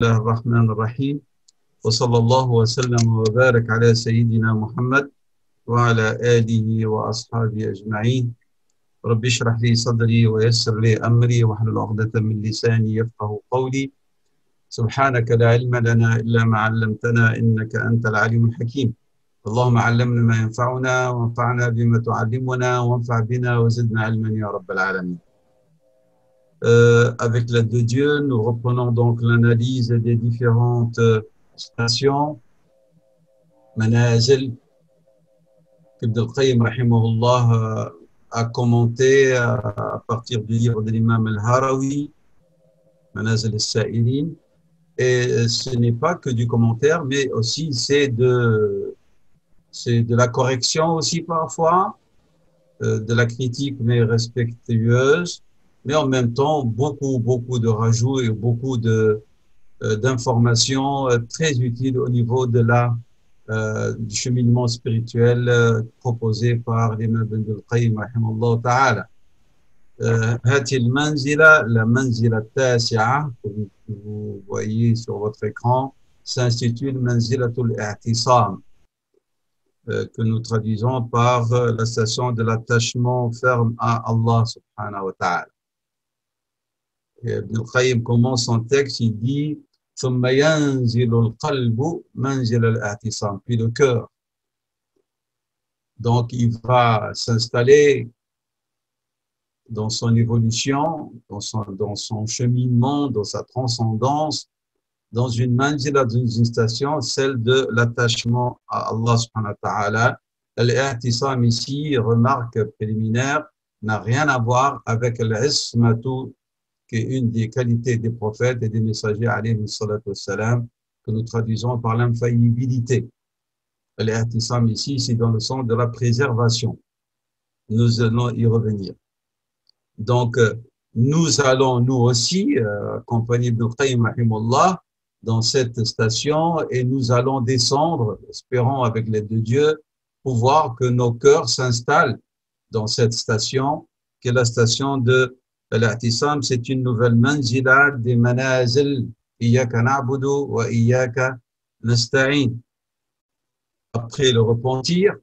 الله الرحمن الرحيم وصلى الله وسلم وبارك على سيدنا محمد وعلى آله وأصحابه أجمعين. رب اشرح لي صدري ويسر لي أمري واحلل عقدة من لساني يفقه قولي. سبحانك لا علم لنا إلا ما علمتنا إنك أنت العليم الحكيم. اللهم علمنا ما ينفعنا وانفعنا بما تعلمنا وانفع بنا وزدنا علما يا رب العالمين. Avec l'aide de Dieu, nous reprenons donc l'analyse des différentes stations, manazil, qu'Ibn al-Qayyim rahimahullah a commenté à partir du livre de l'imam al-Harawi, Manazil al-Sa'ilin. Et ce n'est pas que du commentaire, mais aussi c'est de la correction aussi parfois, de la critique mais respectueuse, mais en même temps beaucoup de rajouts et beaucoup d'informations très utiles au niveau de du cheminement spirituel proposé par l'imam Ibn al-Qayyim rahimahullah ta'ala. هذه المنزلة la manzila التاسعة que vous voyez sur votre écran s'intitule Manzilatul I'tisam, que nous traduisons par la station de l'attachement ferme à Allah subhanahu wa ta'ala. Ibn al-Qayyim commence son texte, il dit ثم ينزل القلب منزل الاعتصام, puis le cœur. Donc il va s'installer dans son évolution, dans son cheminement, dans sa transcendance, dans une manzila, dans une station, celle de l'attachement à Allah subhanahu wa ta'ala. Al-i'tisam ici, remarque préliminaire, n'a rien à voir avec l'ismatu, qui est une des qualités des prophètes et des messagers, alayhi salatu wassalam, que nous traduisons par l'infaillibilité. Al-i'tisam ici, c'est dans le sens de la préservation. Nous allons y revenir. Donc, nous allons, nous aussi, accompagnés de Qayyim rahimahullah, dans cette station, et nous allons descendre, espérons avec l'aide de Dieu, pouvoir que nos cœurs s'installent dans cette station, qui est la station de l'I'tisam. C'est une nouvelle manzila des manazil, Iyaka na'budu wa Iyaka nasta'in. Après le repentir,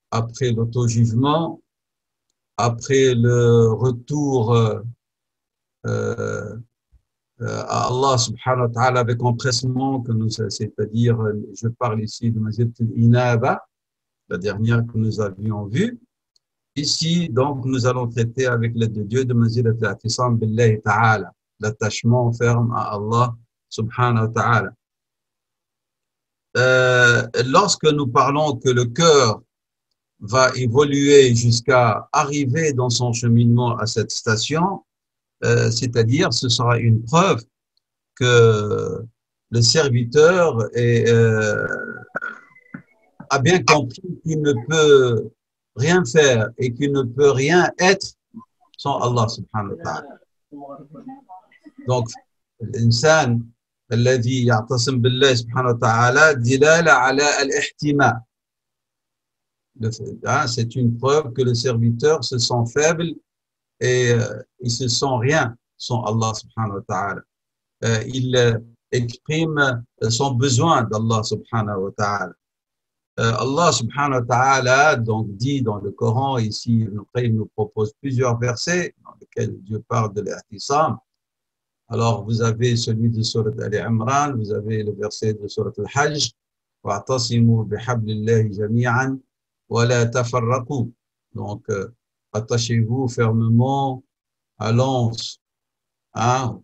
après l'auto-jugement, après le retour à Allah subhanahu wa ta'ala avec empressement, c'est-à-dire, je parle ici de Manzilat al-Inaba, la dernière que nous avions vue. Ici, donc, nous allons traiter avec l'aide de Dieu de Manzilat al-I'tisam billahi ta'ala, l'attachement ferme à Allah subhanahu wa ta'ala. Lorsque nous parlons que le cœur va évoluer jusqu'à arriver dans son cheminement à cette station, c'est-à-dire ce sera une preuve que le serviteur a bien compris qu'il ne peut rien faire et qu'il ne peut rien être sans Allah subhanahu wa ta'ala. Donc, l'insan الذي يعتصم بالله سبحانه وتعالى دلالة على الاحتماء. C'est une preuve que le serviteur se sent faible et il se sent rien sans Allah subhanahu wa ta'ala. Il exprime son besoin d'Allah subhanahu wa ta'ala. Allah subhanahu wa ta'ala donc dit dans le Coran, ici il nous propose plusieurs versets dans lesquels Dieu parle de l'I'tisam. Alors vous avez celui de Surat Al-Imran, vous avez le verset de Surat Al-Hajj, wa'tasimu bihablillahi jami'an wa la tafarraqu. Donc attachez-vous fermement à l'anse. Hein?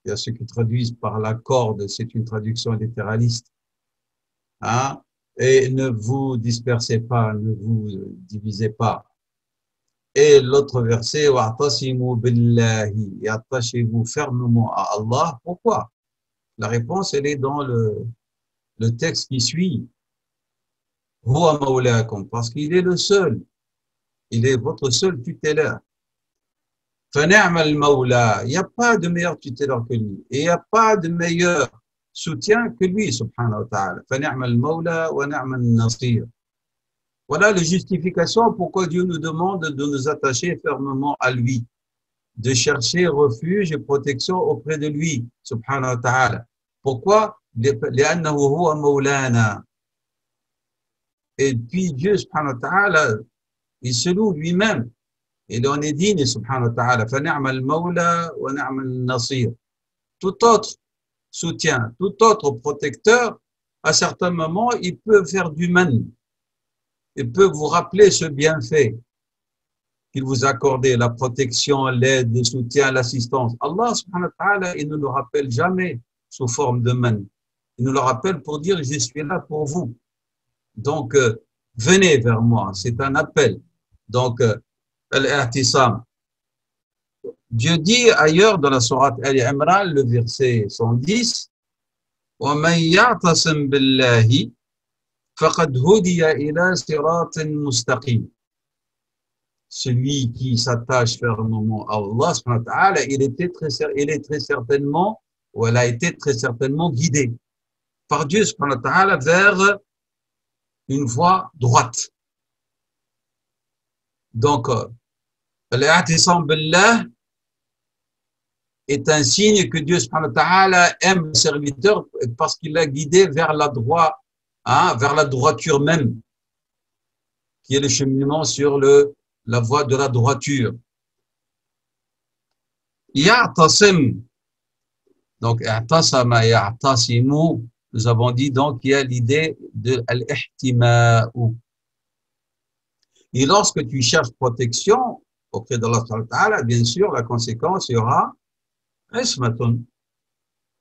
Il y a ceux qui traduisent par la corde, c'est une traduction littéraliste. Hein? Et ne vous dispersez pas, ne vous divisez pas. Et l'autre verset, wa'tasimu billahi, et attachez-vous fermement à Allah. Pourquoi? La réponse, elle est dans le texte qui suit. Huwa mawlakum, parce qu'il est le seul. Il est votre seul tutélaire. Fani'mal mawla, il n'y a pas de meilleur tutélaire que lui. Et il n'y a pas de meilleur soutien que lui, subhanahu wa ta'ala. Fani'mal mawla wa ni'mal nasir. Voilà la justification pourquoi Dieu nous demande de nous attacher fermement à lui. de chercher refuge et protection auprès de lui, subhanahu wa ta'ala. Pourquoi? لأنه هو مولانا. Et puis Dieu, subhanahu wa ta'ala, il se loue lui-même. Il en est digne, subhanahu wa ta'ala. فَنِعْمَ الْمَوْلَى وَنِعْمَ النَّصِيرُ. Tout autre soutien, tout autre protecteur, à certains moments, il peut faire du mal. Il peut vous rappeler ce bienfait qu'il vous a accordé, la protection, l'aide, le soutien, l'assistance. Allah, subhanahu wa ta'ala, il ne le rappelle jamais sous forme de man. Il nous le rappelle pour dire, je suis là pour vous. Donc, venez vers moi. C'est un appel. Donc, al-i'tisam. Dieu dit ailleurs dans la sourate Al-Imran, le verset 110, وَمَنْ يَعْتَصِمْ بِاللَّهِ فَقَدْ هُدِيَ إِلَى صِرَاطٍ مُسْتَقِيمٍ. Celui qui s'attache fermement à Allah, subhanahu wa ta'ala, il est très certainement, ou elle a été très certainement guidée par Dieu, subhanahu wa ta'ala, vers une voie droite. Donc, al-i'tisam billah est un signe que Dieu, subhanahu wa ta'ala, aime le serviteur parce qu'il l'a guidé vers la droite, vers la droiture même, qui est le cheminement sur la voie de la droiture. Ya'tasim. Donc, i'tasama ya'tasimu. Nous avons dit donc qu'il y a l'idée de al-ihtima'u. Et lorsque tu cherches protection auprès d'Allah subhanahu wa ta'ala, bien sûr, la conséquence, il y aura ismatun.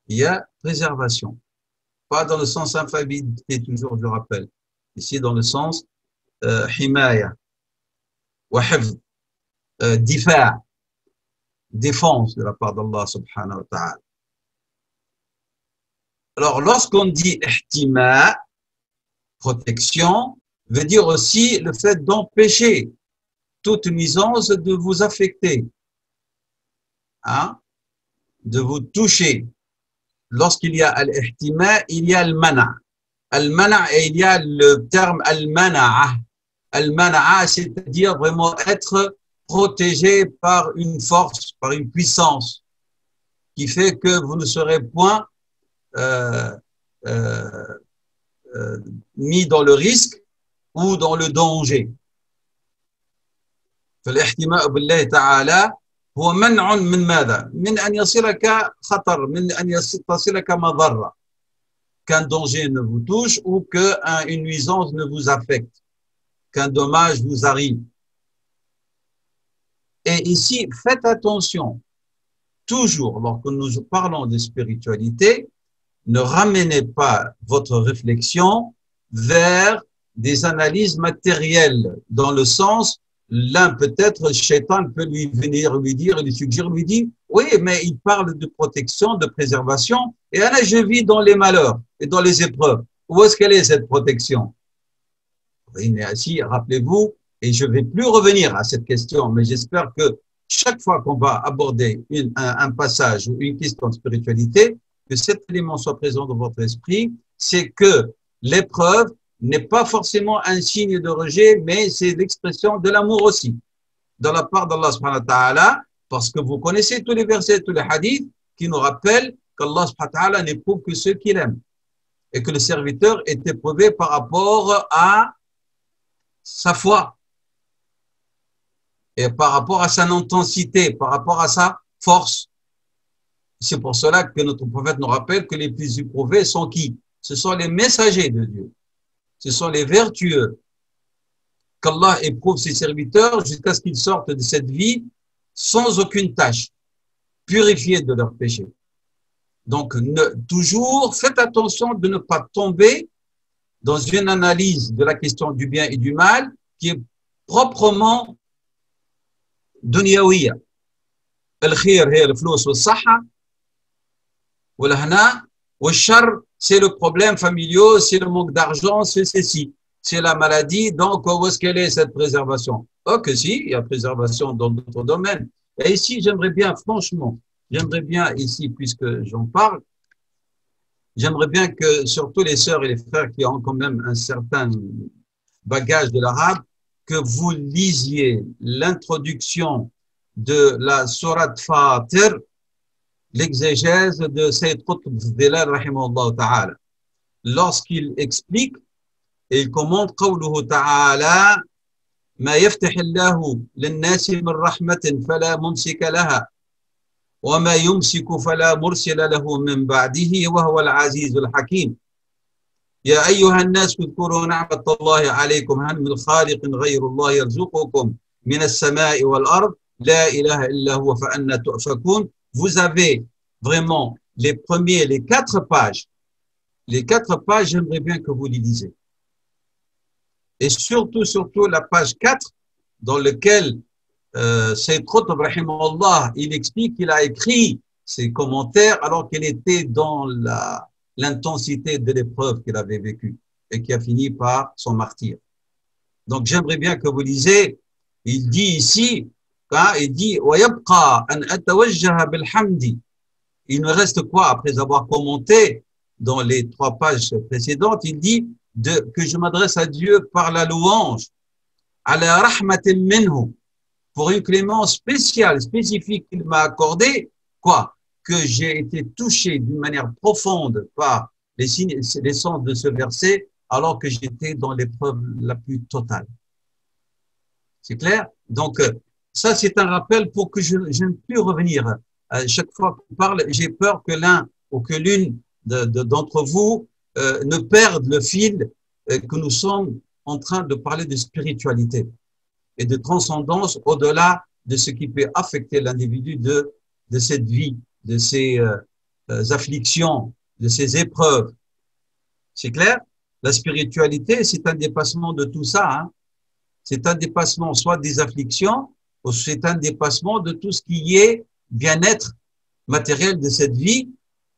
Il y a préservation. Pas dans le sens infabilité, toujours, je rappelle. Ici, dans le sens himaya. وحفظ دفاع défense de la part d'Allah subhanahu wa ta'ala. Alors lorsqu'on dit ihtima, protection, veut dire aussi le fait d'empêcher toute nuisance de vous affecter, de vous toucher. Lorsqu'il y a al-ihtima, il y a al-mana'. Al-mana' et il y a le terme al-mana'a. Al-mana'a, c'est-à-dire vraiment être protégé par une force, par une puissance qui fait que vous ne serez point mis dans le risque ou dans le danger. فالاحتماء بالله تعالى هو منع من ماذا؟ من أن يصلك خطر، من أن تصلك مضرة، qu'un danger ne vous touche ou qu'une nuisance ne vous affecte, qu'un dommage vous arrive. Et ici, faites attention, toujours lorsque nous parlons de spiritualité, ne ramenez pas votre réflexion vers des analyses matérielles, dans le sens, l'un peut-être, Shaitan peut lui venir lui dire, lui suggérer, lui dire, oui, mais il parle de protection, de préservation, et là, je vis dans les malheurs et dans les épreuves. Où est-ce qu'elle est cette protection? Ainsi, rappelez-vous, et je ne vais plus revenir à cette question, mais j'espère que chaque fois qu'on va aborder un passage ou une question de spiritualité, que cet élément soit présent dans votre esprit, c'est que l'épreuve n'est pas forcément un signe de rejet, mais c'est l'expression de l'amour aussi, de la part d'Allah subhanahu wa ta'ala, parce que vous connaissez tous les versets, tous les hadiths qui nous rappellent qu'Allah subhanahu wa ta'ala n'éprouve que ceux qu'il aime, et que le serviteur est éprouvé par rapport à sa foi, et par rapport à son intensité, par rapport à sa force. C'est pour cela que notre prophète nous rappelle que les plus éprouvés sont qui? Ce sont les messagers de Dieu. Ce sont les vertueux. Qu'Allah éprouve ses serviteurs jusqu'à ce qu'ils sortent de cette vie sans aucune tâche, purifiés de leurs péchés. Donc, toujours faites attention de ne pas tomber dans une analyse de la question du bien et du mal qui est proprement dunyawiya. Al-khir, c'est le flous, al-sahha, wal-hana, wal-shar, c'est le problème familial, c'est le manque d'argent, c'est ceci, c'est la maladie. Donc, où est-ce qu'elle est cette préservation? Oh, que si, il y a préservation dans d'autres domaines. Et ici, j'aimerais bien, franchement, j'aimerais bien ici, puisque j'en parle, j'aimerais bien que, surtout les sœurs et les frères qui ont quand même un certain bagage de l'arabe, que vous lisiez l'introduction de la sourate Fatir, l'exégèse de Sayyid Qutb Fdilal rahimahullah ta'ala. Lorsqu'il explique et il commente قوله تعالى ما يفتح الله للناس من رحمة فلا ممسك لها وما يمسك فلا مرسل له من بعده وهو العزيز الحكيم يا أيها الناس اذكروا نعمة الله عليكم هل من خالق غير الله يرزقكم من السماء والأرض لا إله إلا هو فأنا تؤفكون. Vous avez vraiment les 4 pages. Les 4 pages, j'aimerais bien que vous les lisez. Et surtout la page 4, dans laquelle Sayyid Qutb, rahimahullah, il explique qu'il a écrit ses commentaires alors qu'il était dans l'intensité de l'épreuve qu'il avait vécue et qui a fini par son martyre. Donc, j'aimerais bien que vous lisez. Il dit ici, il dit وَيَبْقَى أَنْ أَتَوَجَّهَ بِالْحَمْدِ. Il me reste quoi après avoir commenté dans les 3 pages précédentes? Il dit que je m'adresse à Dieu par la louange, ala rahmatin minhu, pour une clémence spéciale, spécifique qu'il m'a accordée, quoi? Que j'ai été touché d'une manière profonde par les sens de ce verset, alors que j'étais dans l'épreuve la plus totale. C'est clair? Donc, ça, c'est un rappel pour que je ne plus revenir. Chaque fois qu'on parle, j'ai peur que l'un ou que l'une d'entre vous ne perdent le fil que nous sommes en train de parler de spiritualité et de transcendance au-delà de ce qui peut affecter l'individu de cette vie, de ces afflictions, de ces épreuves. C'est clair? La spiritualité, c'est un dépassement de tout ça. Hein? C'est un dépassement soit des afflictions, ou c'est un dépassement de tout ce qui est bien-être matériel de cette vie.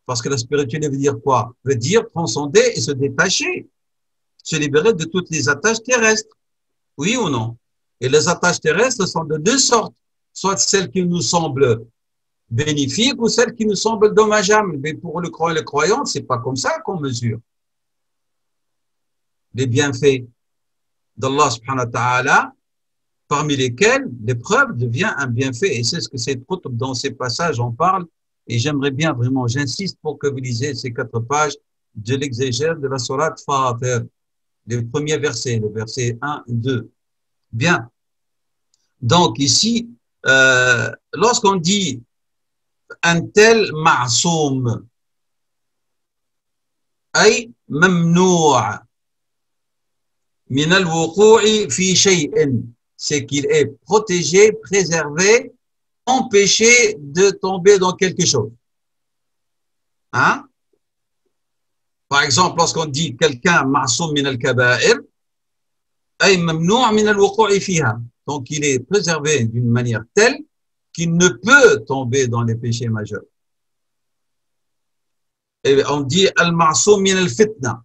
Parce que la spiritualité veut dire quoi? Veut dire transcender et se détacher, se libérer de toutes les attaches terrestres. Oui ou non? Et les attaches terrestres sont de 2 sortes. Soit celles qui nous semblent bénéfiques ou celles qui nous semblent dommageables. Mais pour le croyant et les croyantes, c'est pas comme ça qu'on mesure les bienfaits d'Allah subhanahu wa ta'ala, parmi lesquels l'épreuve devient un bienfait. Et c'est ce que Sayyid Qutb dans ces passages en parle. Et j'aimerais bien vraiment, j'insiste pour que vous lisez ces 4 pages de l'exégèse de la sourate Fatir, les premiers versets, le verset 1 et 2. Bien. Donc ici, lorsqu'on dit un tel ma'soum, ay mamnou' min al-wuqu'i fi shay'in, c'est qu'il est protégé, préservé, empêché de tomber dans quelque chose. Hein? Par exemple, lorsqu'on dit quelqu'un ma'soum min al-kaba'ir, ay mamnou' min al-wuqu'i fiha. Donc, il est préservé d'une manière telle qu'il ne peut tomber dans les péchés majeurs. Et on dit al-ma'soum min al-fitna.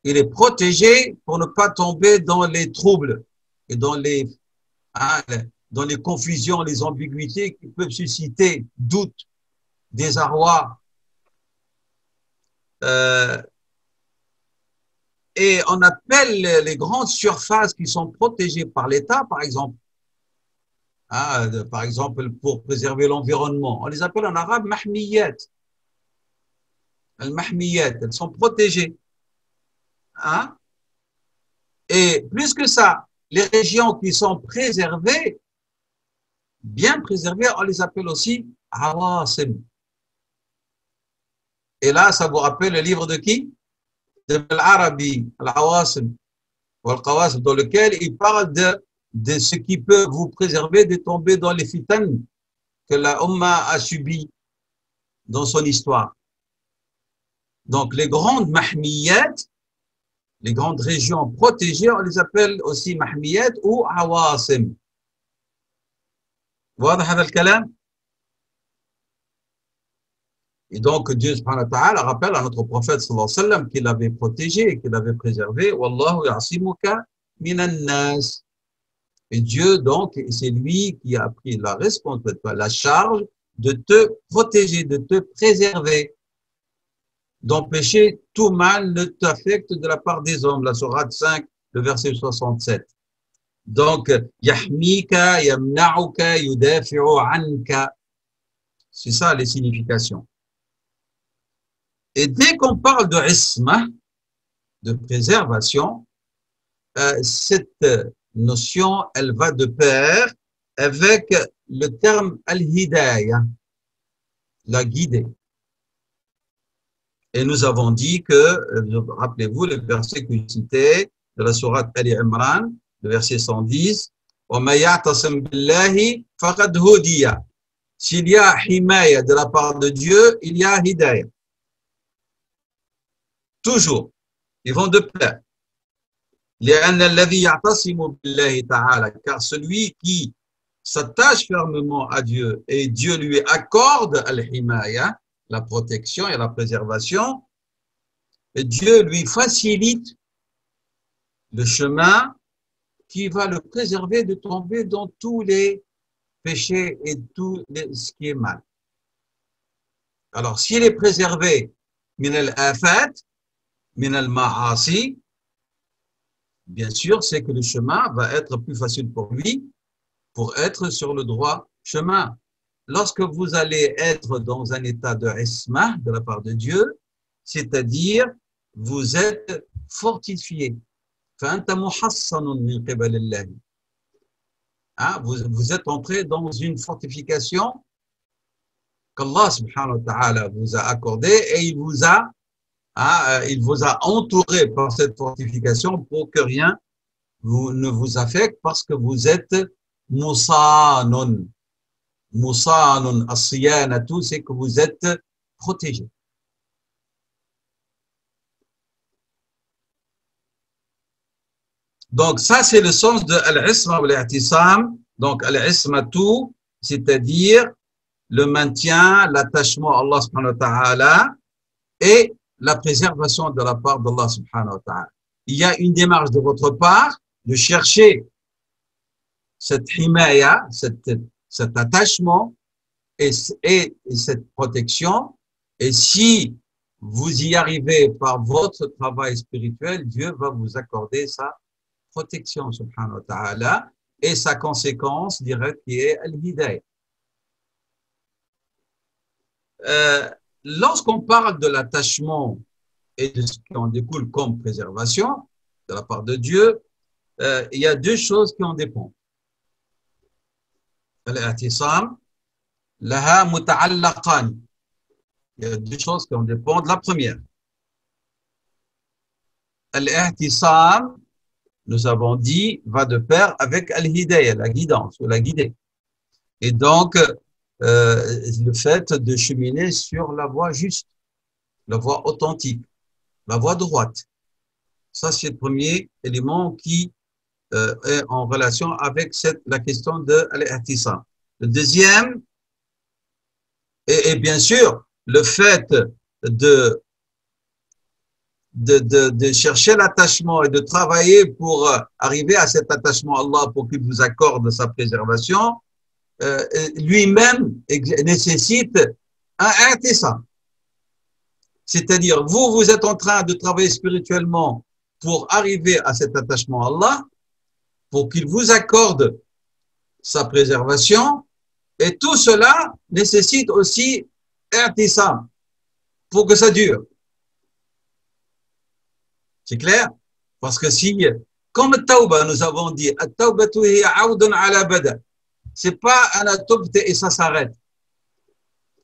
Il est protégé pour ne pas tomber dans les troubles et dans les confusions, les ambiguïtés qui peuvent susciter doute, désarroi. Et on appelle les grandes surfaces qui sont protégées par l'État, par exemple, pour préserver l'environnement, on les appelle en arabe mahmiyat. Al-mahmiyat, elles sont protégées. Hein? Et plus que ça, les régions qui sont préservées, bien préservées, on les appelle aussi awasim. Et là, ça vous rappelle le livre de qui? De l'Arabi, al-awasim, ou al-qawasim, dans lequel il parle de ce qui peut vous préserver de tomber dans les fitan que la Ummah a subi dans son histoire. Donc, les grandes mahmiyat, les grandes régions protégées, on les appelle aussi mahmiyat ou awasim. واضح هذا الكلام? Et donc, Dieu subhanahu wa ta'ala rappelle à notre prophète sallallahu alayhi wa sallam qu'il avait protégé, qu'il avait préservé. Wallahu ya'simuka minan nas. Et Dieu, donc, c'est lui qui a pris la responsabilité, la charge de te protéger, de te préserver, d'empêcher tout mal ne t'affecte de la part des hommes. La sourate 5, le verset 67. Donc, yahmika, yamna'uka, yudafi'u anka. C'est ça les significations. Et dès qu'on parle de isma, de préservation, cette notion, elle va de pair avec le terme al-hidayah, la guider. Et nous avons dit que, rappelez-vous, le verset que je citais de la sourate Ali Imran, le verset 110, وَمَا يَعْتَصِمْ بِاللَّهِ فَقَدْ هُدِيَ. S'il y a himaya de la part de Dieu, il y a hidayah. Toujours. Ils vont de pair. لأن الذي يعتصم بالله تعالى, car celui qui s'attache fermement à Dieu et Dieu lui accorde al-himaya, la protection et la préservation, et Dieu lui facilite le chemin qui va le préserver de tomber dans tous les péchés et tout ce qui est mal. Alors, s'il est préservé min al-afat, min al-ma'asi, bien sûr, c'est que le chemin va être plus facile pour lui pour être sur le droit chemin. Lorsque vous allez être dans un état de isma de la part de Dieu, c'est-à-dire vous êtes fortifié. Vous êtes entré dans une fortification qu'Allah subhanahu wa ta'ala vous a accordée et il vous a entouré par cette fortification pour que rien ne vous affecte parce que vous êtes musanun. Musanun as-siyanatu, c'est que vous êtes protégé. Donc, ça, c'est le sens de al-isma ou al-i'tisam. Donc, al-ismatu, c'est-à-dire le maintien, l'attachement à Allah subhanahu wa ta'ala et la préservation de la part d'Allah subhanahu wa ta'ala. Il y a une démarche de votre part de chercher cette himaya, cet attachement et cette protection. Et si vous y arrivez par votre travail spirituel, Dieu va vous accorder sa protection, subhanahu wa ta'ala, et sa conséquence directe qui est al-hidayah. Lorsqu'on parle de l'attachement et de ce qui en découle comme préservation de la part de Dieu, il y a deux choses qui en dépendent. Al-i'tisam, laha muta'allaqan. Il y a deux choses qui en dépendent. La première, al-i'tisam, nous avons dit, va de pair avec al-hidayah, la guidance ou la guidée. Et donc, le fait de cheminer sur la voie juste, la voie authentique, la voie droite. Ça, c'est le premier élément qui est en relation avec la question de l'ihtisam. Le deuxième, et bien sûr, le fait de chercher l'attachement et de travailler pour arriver à cet attachement à Allah pour qu'il vous accorde sa préservation, lui-même nécessite un i'tisam. C'est-à-dire, vous êtes en train de travailler spirituellement pour arriver à cet attachement à Allah, pour qu'il vous accorde sa préservation, et tout cela nécessite aussi i'tisam pour que ça dure. C'est clair? Parce que si, comme Tawba, nous avons dit, At-Tawbatu hiya 'awdun 'ala bada. C'est pas un atobte et ça s'arrête.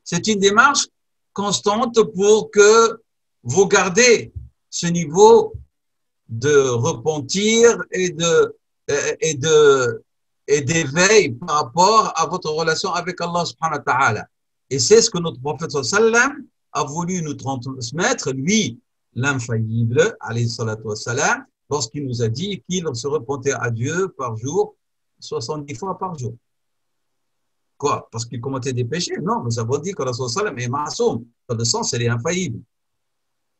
C'est une démarche constante pour que vous gardez ce niveau de repentir et d'éveil par rapport à votre relation avec Allah subhanahu wa ta'ala. Et c'est ce que notre prophète sallam a voulu nous transmettre, lui, l'infaillible, alayhi salatu wassalam, lorsqu'il nous a dit qu'il se repentait à Dieu par jour, 70 fois par jour. Quoi? Parce qu'il commettait des péchés? Non, nous avons dit que le Rasul sallam est ma'soum. Dans le sens, elle est infaillible.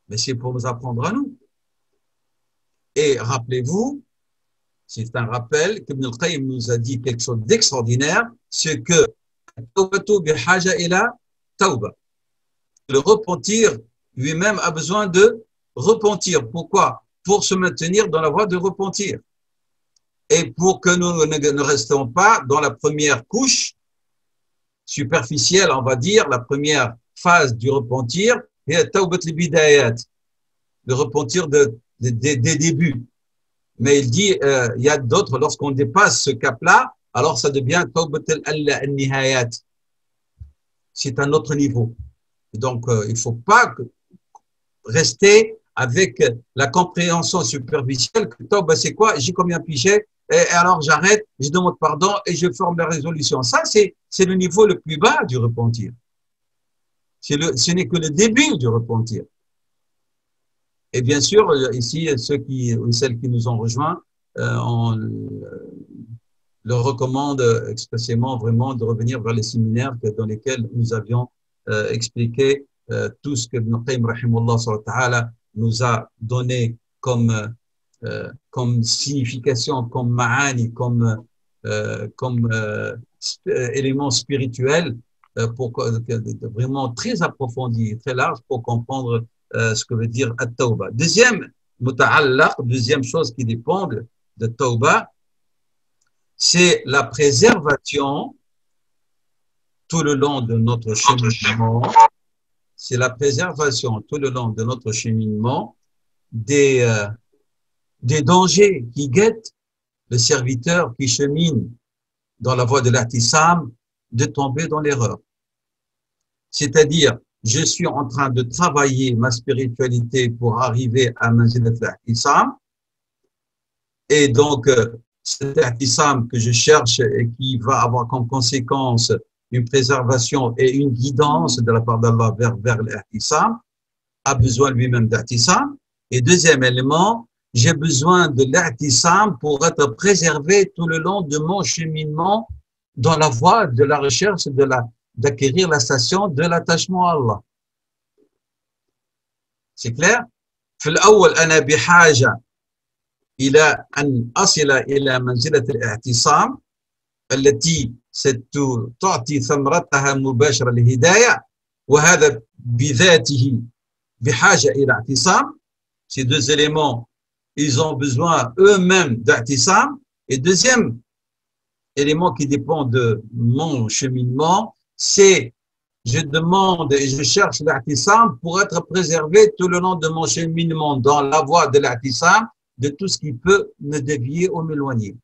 Mais c'est pour nous apprendre à nous. Et rappelez-vous, c'est un rappel qu'Ibn al-Qayyim nous a dit quelque chose d'extraordinaire, c'est que le repentir lui-même a besoin de repentir. Pourquoi? Pour se maintenir dans la voie de repentir. Et pour que nous ne restons pas dans la première couche superficielle, on va dire, la première phase du repentir, et le repentir des débuts. Mais il dit, il y a d'autres, lorsqu'on dépasse ce cap-là, alors ça devient tawbat al-nihayat. C'est un autre niveau. Donc, il ne faut pas rester avec la compréhension superficielle que tawba, c'est quoi? J'ai combien piché? Et alors j'arrête, je demande pardon et je forme la résolution. Ça, c'est le niveau le plus bas du repentir. Ce n'est que le début du repentir. Et bien sûr, ici, ceux ou celles qui nous ont rejoints, on leur recommande expressément vraiment de revenir vers les séminaires dans lesquels nous avions expliqué tout ce que Ibn Qayyim rahimahullah sallallahu ta'ala nous a donné comme signification, comme ma'ani, comme élément spirituel, vraiment très approfondi, très large pour comprendre ce que veut dire at-tawba. Deuxième chose qui dépend de tawba, c'est la préservation tout le long de notre cheminement. C'est la préservation tout le long de notre cheminement des dangers qui guettent le serviteur qui chemine dans la voie de l'ihtisam de tomber dans l'erreur. C'est-à-dire, je suis en train de travailler ma spiritualité pour arriver à manzilat l'ihtisam, et donc cet ihtisam que je cherche et qui va avoir comme conséquence une préservation et une guidance de la part d'Allah vers l'ihtisam, a besoin lui-même d'ihtisam. Et deuxième élément, j'ai besoin de l'ihtisam pour être préservé tout le long de mon cheminement dans la voie de la recherche d'acquérir la station de l'attachement à Allah. C'est clair? في الأول أنا بحاجة إلى أن أصل إلى منزلة الاعتصام التي ستعطي ثمرتها مباشرة للهداية وهذا بذاته بحاجة إلى اعتصام. Ces deux éléments, ils ont besoin eux-mêmes d'ihtisam. Et deuxième élément qui dépend de mon cheminement, c'est je demande et je cherche l'ihtisam pour être préservé tout le long de mon cheminement dans la voie de l'ihtisam de tout ce qui peut me dévier ou m'éloigner.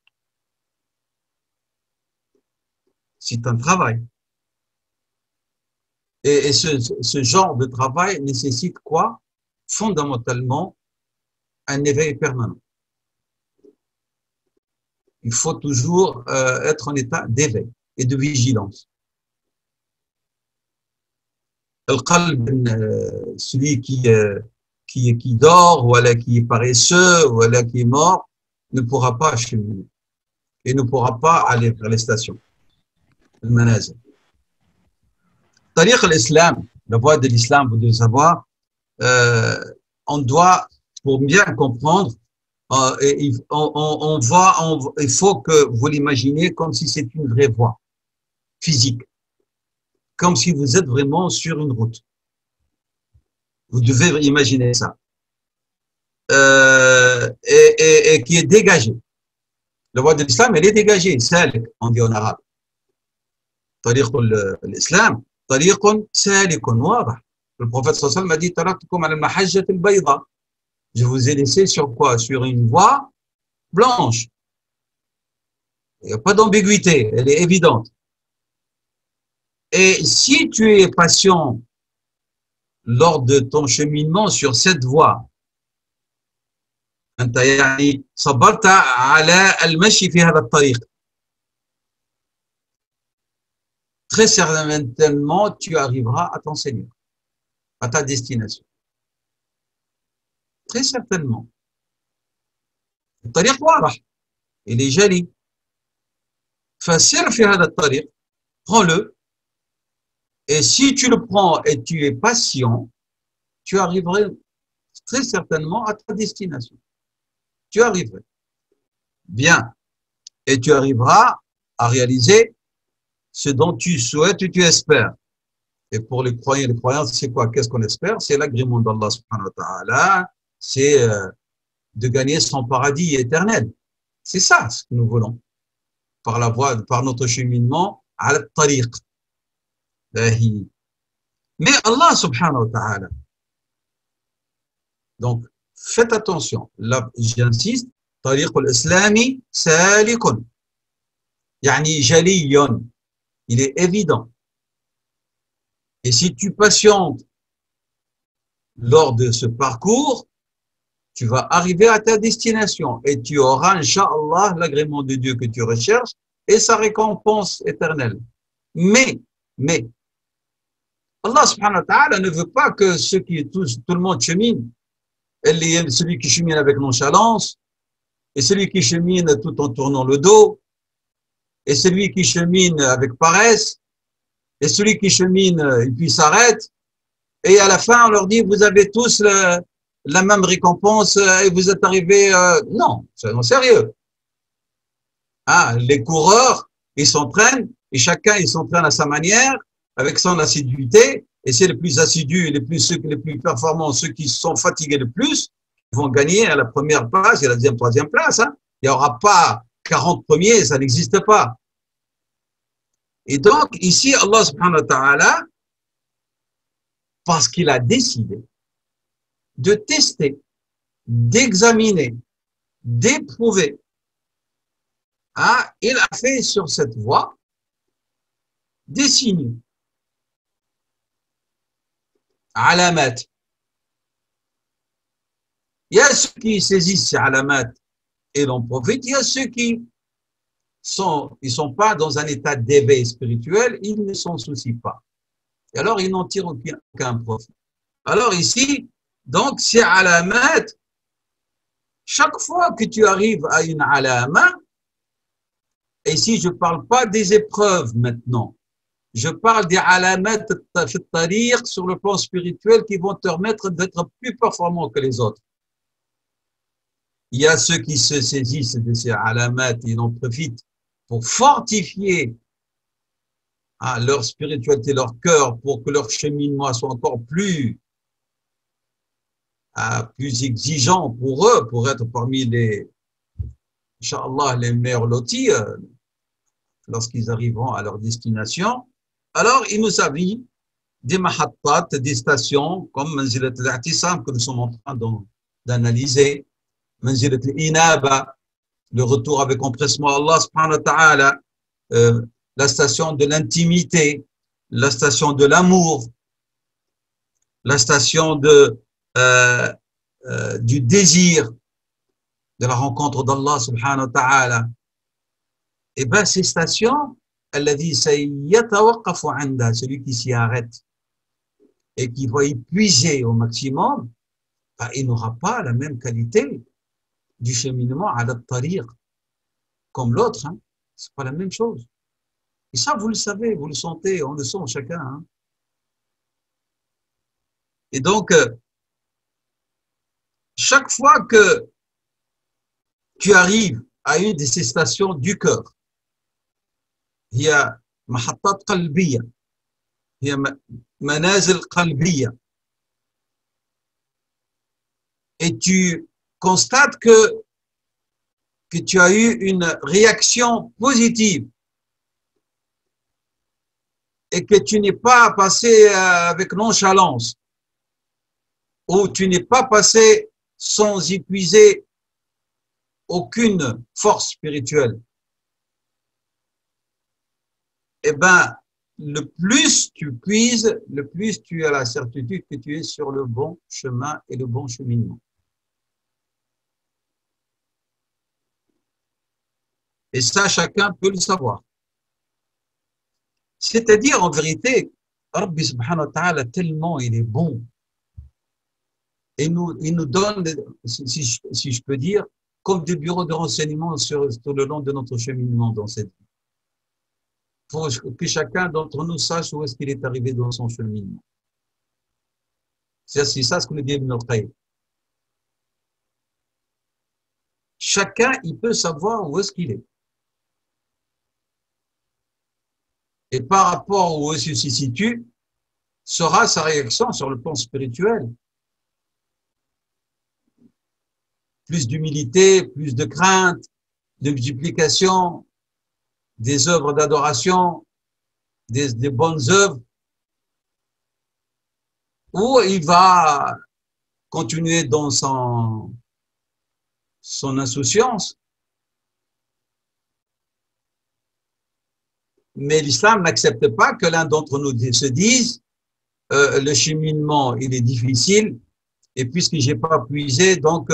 C'est un travail. Et ce genre de travail nécessite quoi? Fondamentalement, un éveil permanent. Il faut toujours être en état d'éveil et de vigilance. Le qalb, celui qui dort, ou qui est paresseux, ou qui est mort, ne pourra pas cheminer et ne pourra pas aller vers les stations. Le manazil. Tariq al-Islam, la voie de l'islam, vous devez savoir, on doit, pour bien comprendre, il faut que vous l'imaginez comme si c'est une vraie voie physique, comme si vous êtes vraiment sur une route. Vous devez imaginer ça. Et qui est dégagée. La voie de l'islam, elle est dégagée, salik, on dit en arabe. Tariq al-Islam, tariqun salikun wabah. Le prophète sallallahu alayhi wa sallam a dit taraktukum ala al-mahajjat al-bayda. Je vous ai laissé sur quoi? Sur une voie blanche. Il n'y a pas d'ambiguïté, elle est évidente. Et si tu es patient lors de ton cheminement sur cette voie, أنت يعني صبرت على المشي في هذا الطريق. Très certainement, tu arriveras à ton Seigneur, à ta destination. Très certainement. الطريق واضح, il est joli. فسر في هذا الطريق, prends-le. Et si tu le prends et tu es patient, tu arriveras très certainement à ta destination. Tu arriveras. Bien. Et tu arriveras à réaliser ce dont tu souhaites et tu espères. Et pour les croyants et les croyantes, c'est quoi? Qu'est-ce qu'on espère? C'est l'agrément d'Allah subhanahu wa ta'ala, c'est de gagner son paradis éternel. C'est ça ce que nous voulons par la voie, par notre cheminement à la tariq. Mais Allah subhanahu wa ta'ala, donc faites attention, là j'insiste, tariq al-islami salikun, yani jaliyun, il est évident. Et si tu patientes lors de ce parcours, tu vas arriver à ta destination et tu auras, Inch'Allah, l'agrément de Dieu que tu recherches et sa récompense éternelle. Mais, Allah subhanahu wa ta'ala ne veut pas que tout le monde chemine. Celui qui chemine avec nonchalance, et celui qui chemine tout en tournant le dos, et celui qui chemine avec paresse, et celui qui chemine et puis s'arrête, et à la fin on leur dit vous avez tous la même récompense et vous êtes arrivés. Non, soyons sérieux. Ah, les coureurs, ils s'entraînent et chacun il s'entraîne à sa manière, avec son assiduité, et c'est les plus assidus, ceux les plus performants, ceux qui sont fatigués le plus, vont gagner à la première place et à la deuxième, troisième place. Hein. Il n'y aura pas 40 premiers, ça n'existe pas. Et donc, ici, Allah subhanahu wa ta'ala, parce qu'il a décidé de tester, d'examiner, d'éprouver, hein, il a fait sur cette voie des signes. Alamat. Il y a ceux qui saisissent ces alamat et l'en profitent. Il y a ceux qui ils sont pas dans un état d'éveil spirituel, ils ne s'en soucient pas. Et alors, ils n'en tirent aucun profit. Alors ici, donc, ces alamat, chaque fois que tu arrives à une alama, et ici, je ne parle pas des épreuves maintenant, je parle des alamat sur le plan spirituel qui vont te permettre d'être plus performant que les autres. Il y a ceux qui se saisissent de ces alamat, ils en profitent pour fortifier leur spiritualité, leur cœur, pour que leur cheminement soit encore plus exigeant pour eux, pour être parmi les, Inch'Allah, les meilleurs lotis lorsqu'ils arriveront à leur destination. Alors, il nous avise des mahattat, des stations comme Manzilat al-I'tisam que nous sommes en train d'analyser, Manzilat al-Inaba, le retour avec empressement à Allah subhanahu wa ta'ala, la station de l'intimité, la station de l'amour, la station du désir, de la rencontre d'Allah subhanahu wa ta'ala. Et bien ces stations, celui qui s'y arrête et qui va épuiser au maximum, ben, il n'aura pas la même qualité du cheminement à la tariq comme l'autre. Hein. C'est pas la même chose. Et ça, vous le savez, vous le sentez, on le sent chacun. Hein. Et donc, chaque fois que tu arrives à une de ces stations du cœur, il y a mahattat qalbiya, il y a manazil qalbiya, et tu constates que tu as eu une réaction positive et que tu n'es pas passé avec nonchalance, ou tu n'es pas passé sans épuiser aucune force spirituelle, eh bien, le plus tu puises, le plus tu as la certitude que tu es sur le bon chemin et le bon cheminement. Et ça, chacun peut le savoir. C'est-à-dire, en vérité, Rabbi subhanahu wa ta'ala, tellement il est bon. Et il nous donne, si je peux dire, comme des bureaux de renseignement sur le long de notre cheminement dans cette vie. Pour que chacun d'entre nous sache où est-ce qu'il est arrivé dans son cheminement. C'est ça ce que nous dit Ibn al-Qayyim. Chacun, il peut savoir où est-ce qu'il est. Et par rapport où est-ce qu'il se situe, sera sa réaction sur le plan spirituel. Plus d'humilité, plus de crainte, de multiplication des œuvres d'adoration, des bonnes œuvres, ou il va continuer dans son insouciance. Mais l'islam n'accepte pas que l'un d'entre nous se dise le cheminement, il est difficile, et puisque j'ai pas puisé, donc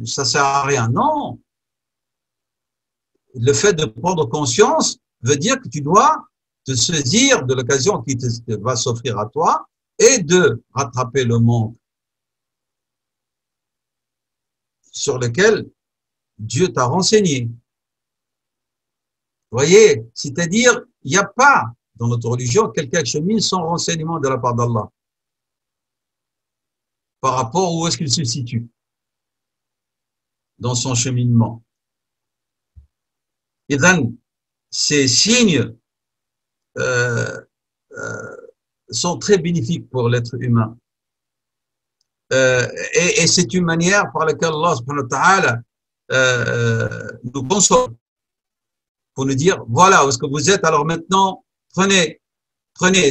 ça sert à rien. Non. Le fait de prendre conscience veut dire que tu dois te saisir de l'occasion qui va s'offrir à toi et de rattraper le manque sur lequel Dieu t'a renseigné. Vous voyez, c'est-à-dire, il n'y a pas dans notre religion quelqu'un qui chemine sans renseignement de la part d'Allah par rapport où est-ce qu'il se situe dans son cheminement. Et donc, ces signes sont très bénéfiques pour l'être humain. Et c'est une manière par laquelle Allah subhanahu wa ta'ala nous console pour nous dire, voilà où est-ce que vous êtes, alors maintenant, prenez,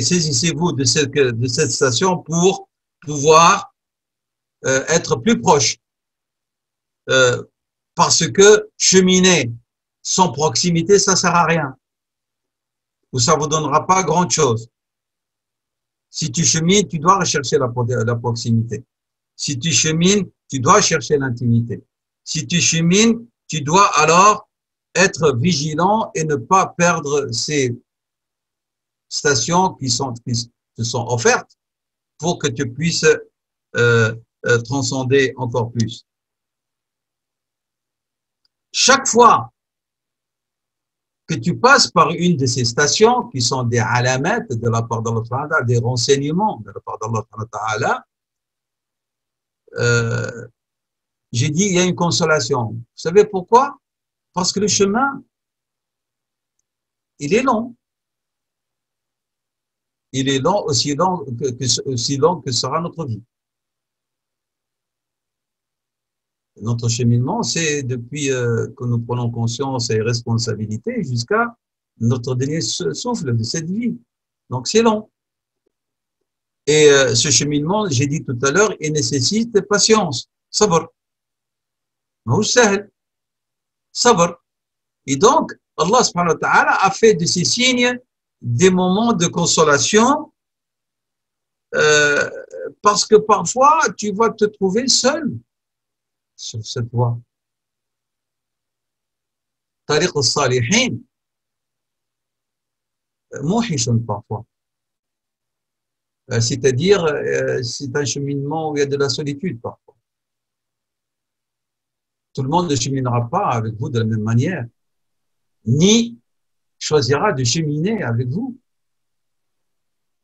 saisissez-vous de cette station pour pouvoir être plus proche. Parce que cheminer sans proximité, ça sert à rien. Ou ça vous donnera pas grand chose. Si tu chemines, tu dois rechercher la proximité. Si tu chemines, tu dois chercher l'intimité. Si tu chemines, tu dois alors être vigilant et ne pas perdre ces stations qui te sont offertes pour que tu puisses transcender encore plus. Chaque fois que tu passes par une de ces stations qui sont des alamat de la part d'Allah, des renseignements de la part d'Allah, j'ai dit il y a une consolation. Vous savez pourquoi? Parce que le chemin, il est long. Il est long, aussi long que sera notre vie. Notre cheminement, c'est depuis que nous prenons conscience et responsabilité jusqu'à notre dernier souffle de cette vie. Donc, c'est long. Et ce cheminement, j'ai dit tout à l'heure, il nécessite patience, sabr. Sabr. Et donc, Allah subhanahu wa ta'ala a fait de ces signes des moments de consolation parce que parfois, tu vas te trouver seul sur cette voie. Tariq al-Salihin, mouhishun parfois. C'est-à-dire, c'est un cheminement où il y a de la solitude parfois. Tout le monde ne cheminera pas avec vous de la même manière, ni choisira de cheminer avec vous.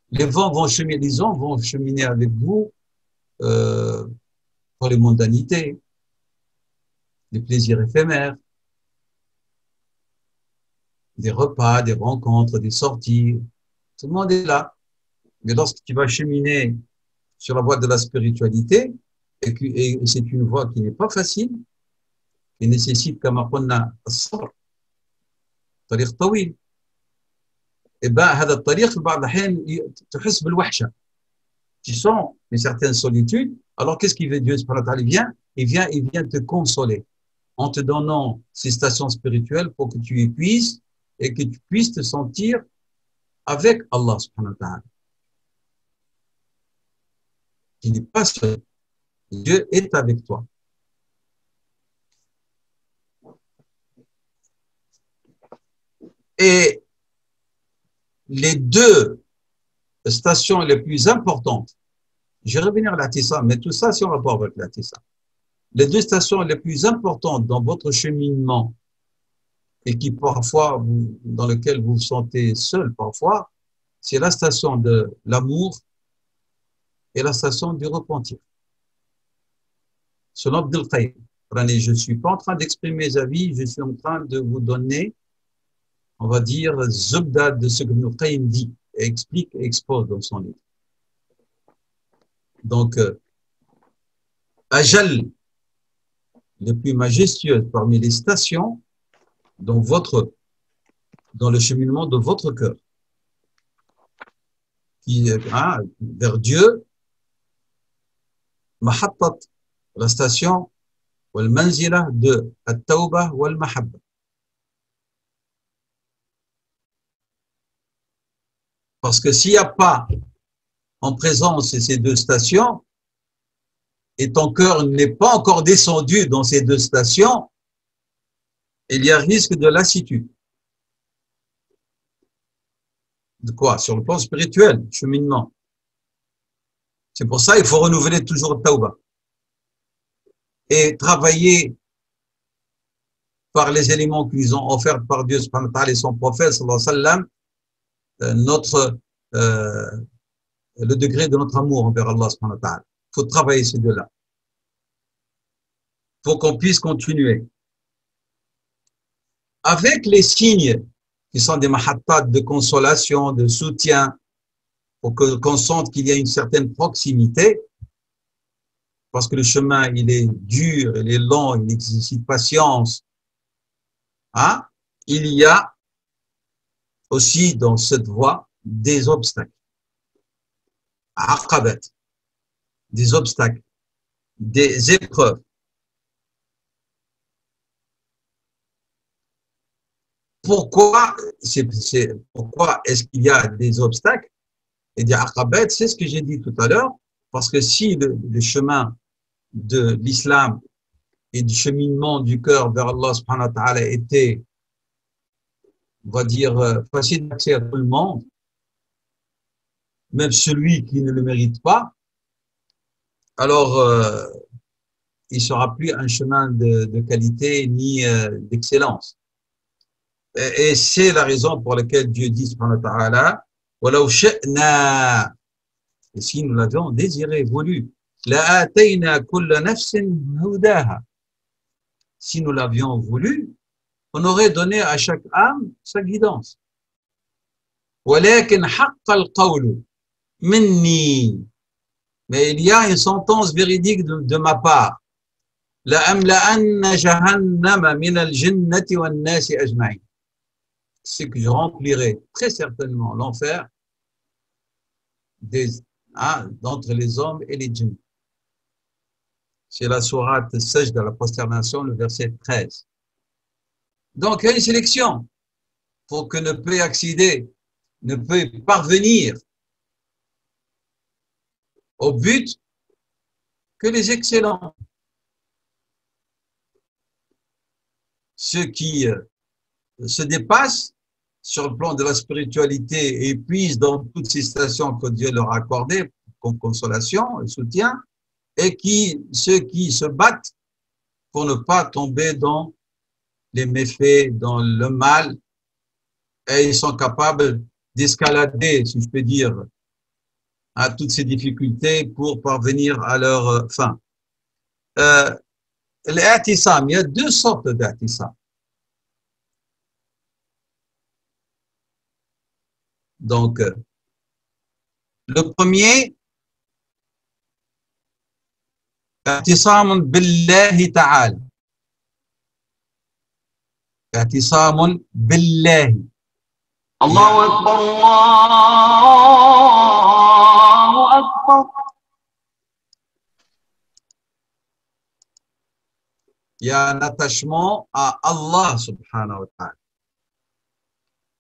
Les vents vont cheminer, les hommes vont cheminer avec vous pour les mondanités, les plaisirs éphémères, des repas, des rencontres, des sorties. Tout le monde est là. Mais lorsque tu vas cheminer sur la voie de la spiritualité, et c'est une voie qui n'est pas facile, qui nécessite, comme on a الصبر طريق طويل. Et ben, هذا الطريق في بعض الأحيان تحس بالوحشة. Tu sens une certaine solitude. Alors, qu'est-ce qu'il veut Dieu? Il vient te consoler en te donnant ces stations spirituelles pour que tu y puisses et que tu puisses te sentir avec Allah subhanahu wa ta'ala. Tu n'es pas seul. Dieu est avec toi. Et les deux stations les plus importantes, je vais revenir à l'Atissa, mais tout ça c'est en rapport avec l'Atissa. Les deux stations les plus importantes dans votre cheminement et qui parfois, dans lesquelles vous vous sentez seul parfois, c'est la station de l'amour et la station du repentir. Selon Abdul Qayyim, je ne suis pas en train d'exprimer mes avis, je suis en train de vous donner, on va dire, zubda de ce que Ibn Qayyim dit, et explique et expose dans son livre. Donc, Ajal, les plus majestueuses parmi les stations dans le cheminement de votre cœur, vers Dieu, mahattat, la station, wal manzila de at-tawbah wal mahabba. Parce que s'il n'y a pas en présence ces deux stations, et ton cœur n'est pas encore descendu dans ces deux stations, il y a risque de lassitude. De quoi? Sur le plan spirituel, cheminement. C'est pour ça qu'il faut renouveler toujours le tawbah. Et travailler par les éléments qu'ils ont offerts par Dieu subhanahu wa ta'ala et son prophète sallallahu alayhi wa sallam, le degré de notre amour envers Allah subhanahu wa ta'ala. Il faut travailler ces deux-là. Pour qu'on puisse continuer. Avec les signes qui sont des mahattat de consolation, de soutien, pour qu'on sente qu'il y a une certaine proximité, parce que le chemin, il est dur, il est long, il nécessite patience. Hein? Il y a aussi dans cette voie des obstacles. Aqabat, des obstacles, des épreuves. Pourquoi est-ce qu'il y a des obstacles et des aqabat? C'est ce que j'ai dit tout à l'heure, parce que si le chemin de l'islam et du cheminement du cœur vers Allah subhanahu wa ta'ala était, on va dire, facile d'accès à tout le monde, même celui qui ne le mérite pas, alors il ne sera plus un chemin de qualité ni d'excellence. Et c'est la raison pour laquelle Dieu dit subhanahu wa ta'ala وَلَوْ شَئْنَا, et si nous l'avions désiré, voulu, لَآتَيْنَا كُلَّ نَفْسٍ هُدَاهَا, si nous l'avions voulu, on aurait donné à chaque âme sa guidance. وَلَكِنْ حَقَّ الْقَوْلُ مِنِّي, mais il y a une sentence véridique de ma part. لَأَمْلَأَنَّ جَهَنَّمَ مِنَ الْجِنَّةِ وَالنَّاسِ أَجْمَعِينَ, c'est que je remplirai très certainement l'enfer d'entre les hommes et les djinns. C'est la sourate Sajda de la prosternation, le verset 13. Donc, il y a une sélection pour que ne peut accéder, ne peut parvenir au but que les excellents. Ceux qui se dépassent sur le plan de la spiritualité et puisent dans toutes ces stations que Dieu leur a accordées comme consolation et soutien, et ceux qui se battent pour ne pas tomber dans les méfaits, dans le mal, et ils sont capables d'escalader, si je peux dire, à toutes ces difficultés pour parvenir à leur fin. L'I'tisam, il y a deux sortes d'I'tisam. Donc, le premier, اعتصام بالله تعالى. اعتصام بالله. الله أكبر الله أكبر. Il y a un attachement à Allah subhanahu wa ta'ala.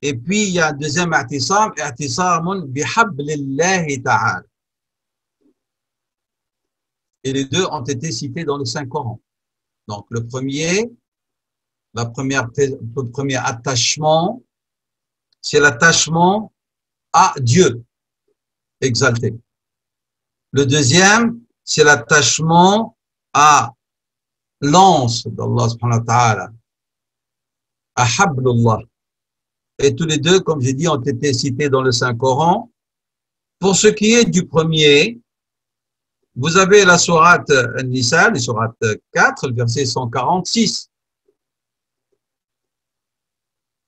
Et puis, il y a un deuxième i'tisam, i'tisamun bihablillahi ta'ala. Et les deux ont été cités dans le Saint-Coran. Donc, le premier attachement, c'est l'attachement à Dieu exalté. Le deuxième, c'est l'attachement à l'anse d'Allah subhanahu wa ta'ala, à hablullah. Et tous les deux, comme j'ai dit, ont été cités dans le Saint-Coran. Pour ce qui est du premier, vous avez la sourate An-Nisa, la sourate 4, le verset 146.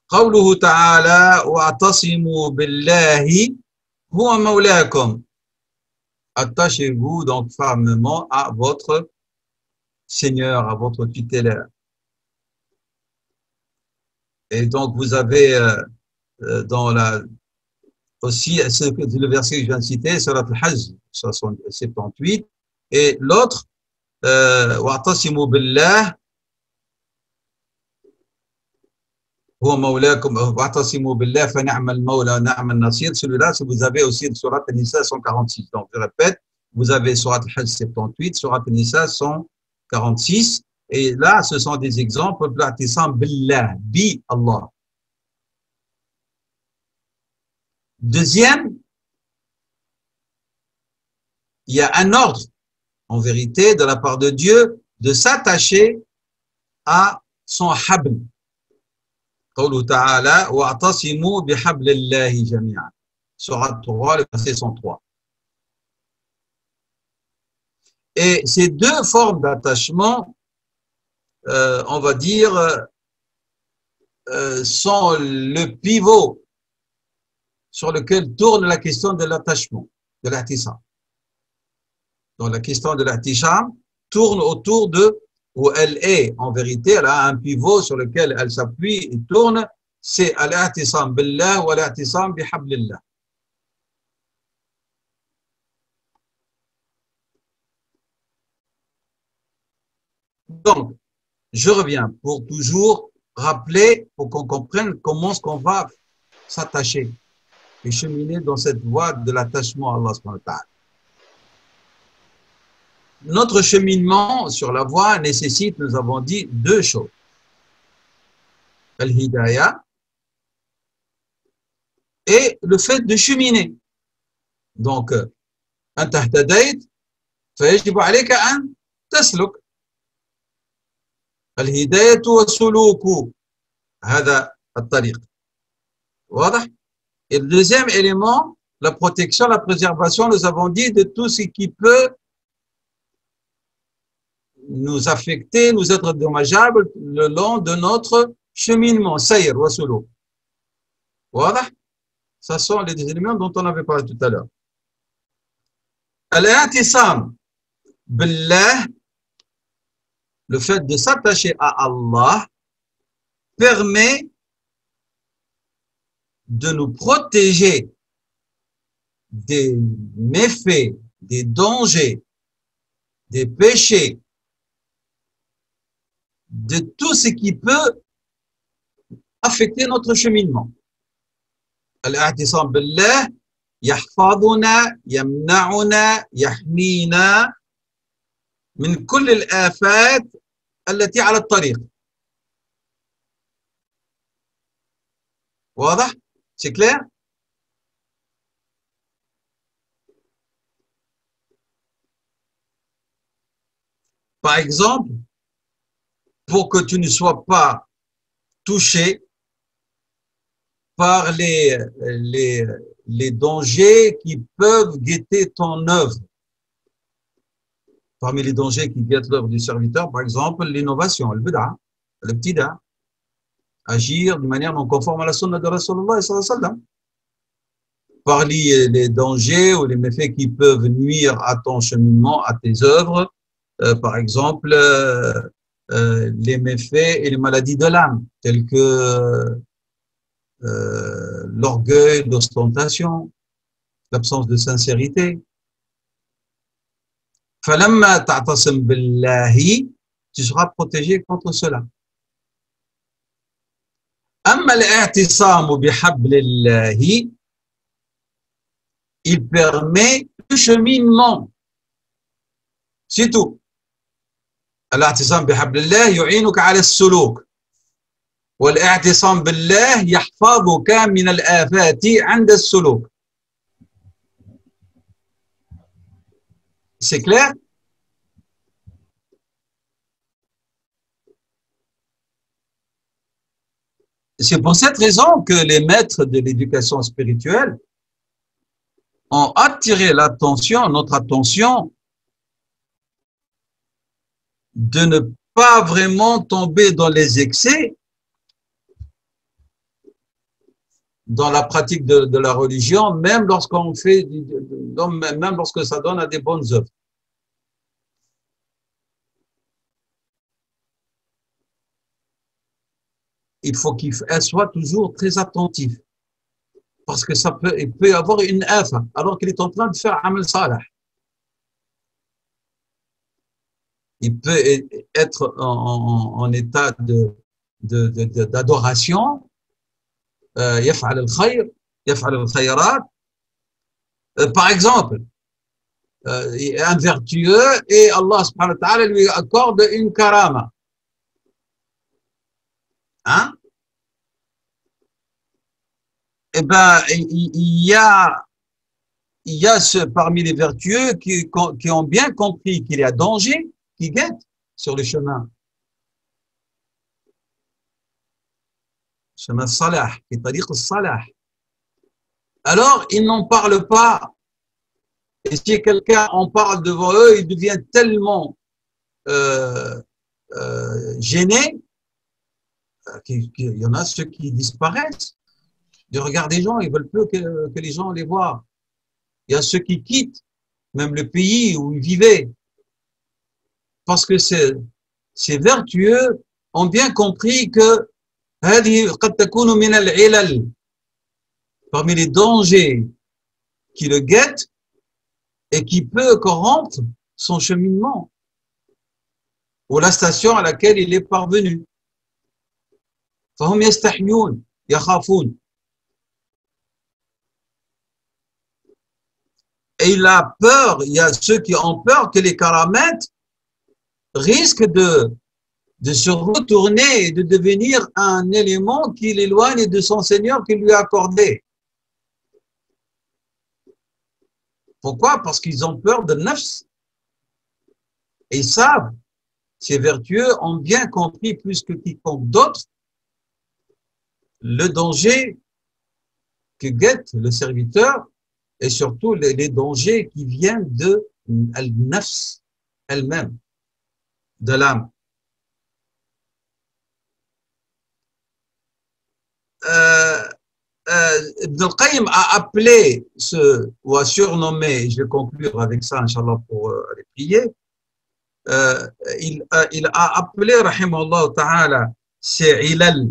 قوله تعالى واعتصموا بالله هو مولاكم. Attachez-vous donc fermement à votre seigneur, à votre tutélaire. Et donc, vous avez dans la aussi le verset que je viens de citer, Surat Al-Hajj 78, et l'autre, wa'tasimu billah huwa mawlakum wa'tasimu billah fa ni'mal mawla wa ni'mal nasir. Celui-là, si vous avez aussi Surat An-Nisa 146. Donc, je répète, vous avez Surat Al-Hajj 78, Surat An-Nisa 146, et là, ce sont des exemples de l'a'tisam billah, bi Allah. Deuxième, il y a un ordre, en vérité, de la part de Dieu, de s'attacher à son habl. قوله تعالى واعتصموا بحبل الله جميعا. Surat 3, le verset 103. Et ces deux formes d'attachement, on va dire, sont le pivot sur lequel tourne la question de l'attachement, de l'ihtisam. Donc la question de l'ihtisam tourne autour de où elle est, en vérité, elle a un pivot sur lequel elle s'appuie et tourne, c'est al-i'tisam billah wa al-i'tisam bihablillah. Donc, je reviens pour toujours rappeler, pour qu'on comprenne comment est-ce qu'on va s'attacher et cheminer dans cette voie de l'attachement à Allah subhanahu wa ta'ala. Notre cheminement sur la voie nécessite, nous avons dit, deux choses. Al-Hidayah et le fait de cheminer. Donc, أنت اهتديت فيجب عليك أن تسلك. الهداية والسلوك هذا الطريق. واضح؟ Et le deuxième élément, la protection, la préservation, nous avons dit de tout ce qui peut nous affecter, nous être dommageable le long de notre cheminement. Sayr wa suluk. Voilà. Ce sont les deux éléments dont on avait parlé tout à l'heure. Al-i'tisam billah, le fait de s'attacher à Allah, permet de nous protéger des méfaits, des dangers, des péchés, de tout ce qui peut affecter notre cheminement. Al-i'tisam billah يحفظنا يمنعنا يحمينا من كل الآفات التي على الطريق. واضح؟ C'est clair? Par exemple, pour que tu ne sois pas touché par les dangers qui peuvent guetter ton œuvre. Parmi les dangers qui guettent l'œuvre du serviteur, par exemple, l'innovation, le bid'a, le btida, agir de manière non conforme à la sunna de Rasulullah sallallahu alayhi wa sallam. Parmi les dangers ou les méfaits qui peuvent nuire à ton cheminement, à tes œuvres, par exemple, les méfaits et les maladies de l'âme, telles que l'orgueil, l'ostentation, l'absence de sincérité. فَلَمَّا تَعْتَصِمْ بِاللَّهِ, tu seras protégé contre cela. أَمَّا الْإِعْتِصَامُ بِحَبْلِ اللَّهِ, il permet le cheminement. C'est tout. الاعتصام بحبل الله يعينك على السلوك. والاعتصام بالله يحفظك من الآفات عند السلوك. C'est clair? C'est pour cette raison que les maîtres de l'éducation spirituelle ont attiré l'attention, notre attention, de ne pas vraiment tomber dans les excès dans la pratique de la religion, même lorsqu'on fait, même lorsque ça donne à des bonnes œuvres. il faut qu'elle soit toujours très attentive. Parce que il peut y avoir une afa, alors qu'il est en train de faire amal salah. Il peut être en état d'adoration, يفعل الخير, يفعل الخيرات. Par exemple, un vertueux et Allah subhanahu wa ta'ala lui accorde une karama. Hein? Eh ben, il y a parmi les vertueux qui ont bien compris qu'il y a danger, qui guettent sur le chemin. Chemin salah, qui est tariq salah. Alors, ils n'en parlent pas. Et si quelqu'un en parle devant eux, il devient tellement gêné qu'il y en a ceux qui disparaissent. Du regard des gens, ils veulent plus que les gens les voient. Il y a ceux qui quittent même le pays où ils vivaient. Parce que ces vertueux ont bien compris que parmi les dangers qui le guettent et qui peut corrompre son cheminement ou la station à laquelle il est parvenu. فهم يستحيون يخافون. Et il a peur, il y a ceux qui ont peur que les karamètes risquent de se retourner et de devenir un élément qui l'éloigne de son Seigneur qui lui a accordé. Pourquoi? Parce qu'ils ont peur de nafs. Et ils savent, ces vertueux ont bien compris plus que quiconque d'autre le danger que guette le serviteur et surtout les dangers qui viennent de al-nafs elle-même, de l'âme. Ibn al-Qayyim a appelé ou a surnommé, je vais conclure avec ça, Inch'Allah, pour aller prier, il a appelé, rahimahullah ta'ala, ces ilal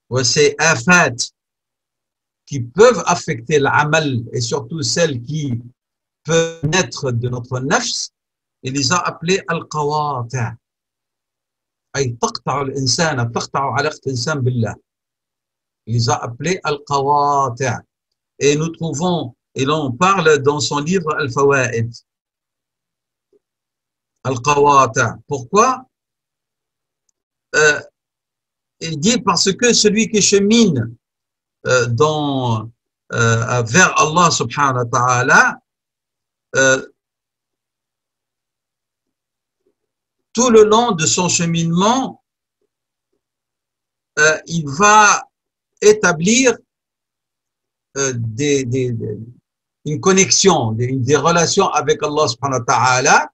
ou ces afat qui peuvent affecter l'amal et surtout celles qui peuvent naître de notre nafs, il les a appelés al-qawati'. أي تقطع الإنسان تقطع علاقة الإنسان بالله. Il les a appelés al-qawati'. Et nous trouvons, et l'on parle dans son livre Al-Fawaid. Al-qawati'. Pourquoi? Il dit parce que celui qui chemine vers Allah subhanahu wa ta'ala, tout le long de son cheminement, il va établir une connexion, des relations avec Allah subhanahu wa ta'ala,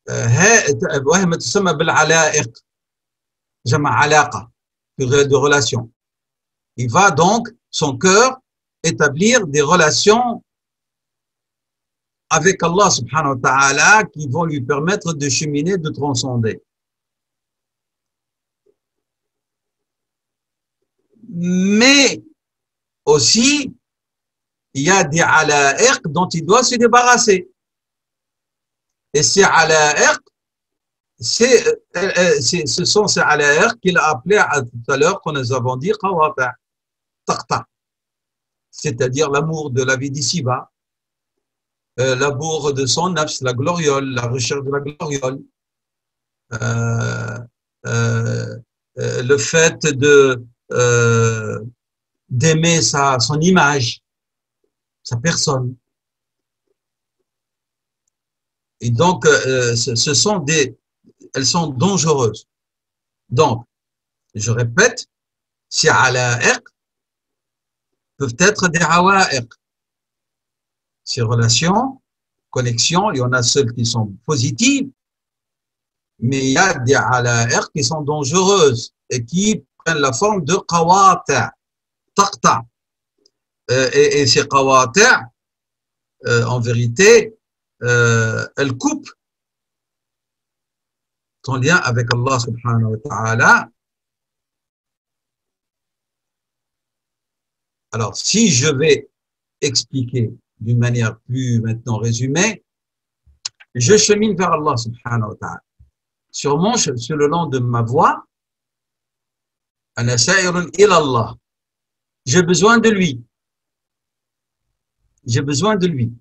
وهي تسمى بالعلائق جمع علاقة de relations. Il va donc, son cœur, établir des relations avec Allah subhanahu wa ta'ala qui vont lui permettre de cheminer, de transcender. Mais aussi, il y a des ala'iq dont il doit se débarrasser. Et ces ala'iq, ce sont ces ala'iq qu'il a appelé tout à l'heure, qu'on nous avons dit, qawata', taqta', c'est-à-dire l'amour de la vie d'ici-bas, l'amour de son nafs, la gloriole, la recherche de la gloriole, le fait d'aimer son image, sa personne. Et donc, elles sont dangereuses. Donc, je répète, ces ala'iq peuvent être des hawa'iq. Ces relations, connexions, il y en a celles qui sont positives, mais il y a des ala'iq qui sont dangereuses et qui prennent la forme de qawati', taqta'. Et ces qawati', en vérité, elles coupent ton lien avec Allah subhanahu wa ta'ala Alors, si je vais expliquer d'une manière plus maintenant résumée, je chemine vers Allah subhanahu wa ta'ala. Sûrement, sur le long de ma voie, ana sa'irun ila Allah. J'ai besoin de lui. J'ai besoin de lui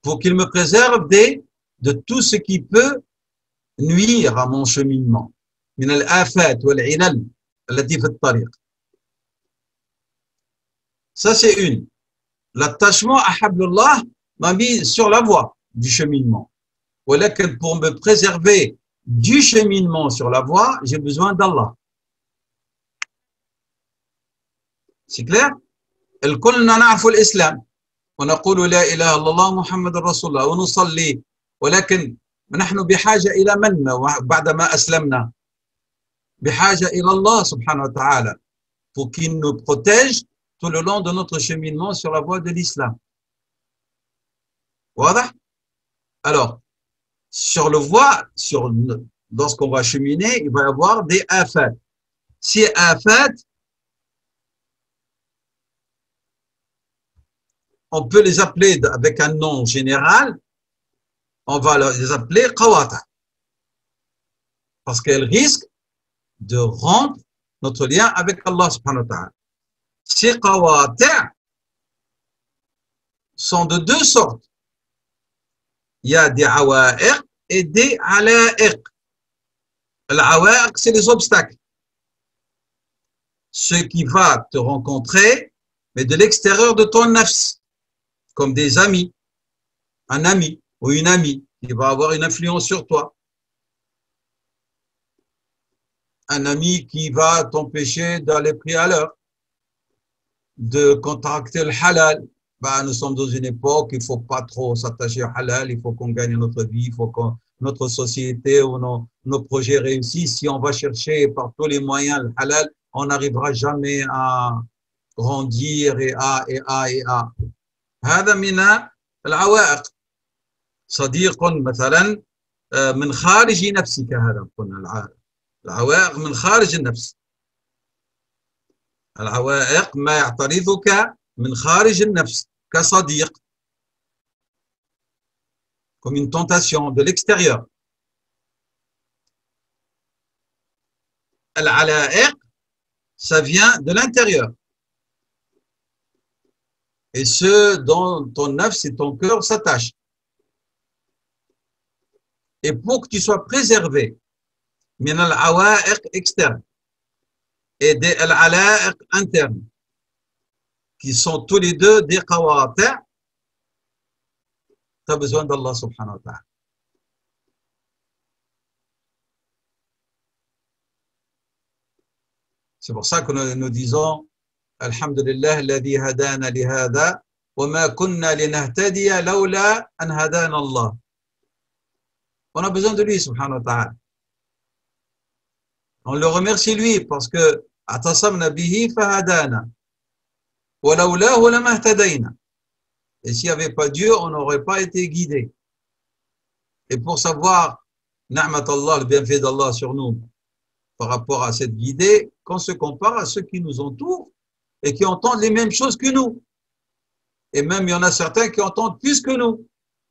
pour qu'il me préserve de tout ce qui peut nuire à mon cheminement. من الآفات والعلل التي في الطريق. Ça, c'est une. L'attachement à Hablullah m'a mis sur la voie du cheminement. ولكن pour me préserver du cheminement sur la voie, j'ai besoin d'Allah. C'est clair? الكلنا نعرف الإسلام ونقول لا إله إلا الله محمد رسول الله ونصلي ولكن نحن بحاجة إلى من بعدما أسلمنا؟ بحاجة إلى الله سبحانه وتعالى pour qu'il nous protège tout le long de notre cheminement sur la voie de l'islam. Voilà. Alors, sur le voie, lorsqu'on va cheminer, il va y avoir des afat. Ces afat, on peut les appeler avec un nom général, on va les appeler qawata. Parce qu'elles risquent de rompre notre lien avec Allah subhanahu wa ta'ala. Ces qawata sont de deux sortes. Il y a des awa'iq et des ala'iq. L'awa'iq, c'est les obstacles. Ce qui va te rencontrer, mais de l'extérieur de ton nafs, comme des amis, un ami ou une amie qui va avoir une influence sur toi. Un ami qui va t'empêcher d'aller prier à l'heure, de contracter le halal. Bah, nous sommes dans une époque, il ne faut pas trop s'attacher au halal, il faut qu'on gagne notre vie, il faut que notre société ou nos projets réussissent. Si on va chercher par tous les moyens le halal, on n'arrivera jamais à grandir et à. هذا من العوائق. صديق مثلا من خارج نفسك، هذا قلنا العوائق من خارج النفس. العوائق ما يعترضك من خارج النفس كصديق، comme une tentation de l'extérieur. العلائق, ça vient de l'intérieur. Et ce dont ton nafs et ton cœur s'attachent. Et pour que tu sois préservé, min al-awaiq externes et des al-alaiq internes, qui sont tous les deux des qawati', tu as besoin d'Allah subhanahu wa ta'ala. C'est pour ça que nous disons Alhamdulillah alladhi hadana li hada wa ma kunna linahtadiya lawla an hadana Allah. On a besoin de lui subhanahu wa ta'ala. On le remercie lui parce que atasamna bihi fahadana wa lawlahu lama ihtadayna. Et s'il n'y avait pas Dieu, on n'aurait pas été guidé. Et pour savoir ni'mat Allah, le bienfait d'Allah sur nous par rapport à cette guidée, qu'on se compare à ceux qui nous entourent et qui entendent les mêmes choses que nous. Et même, il y en a certains qui entendent plus que nous.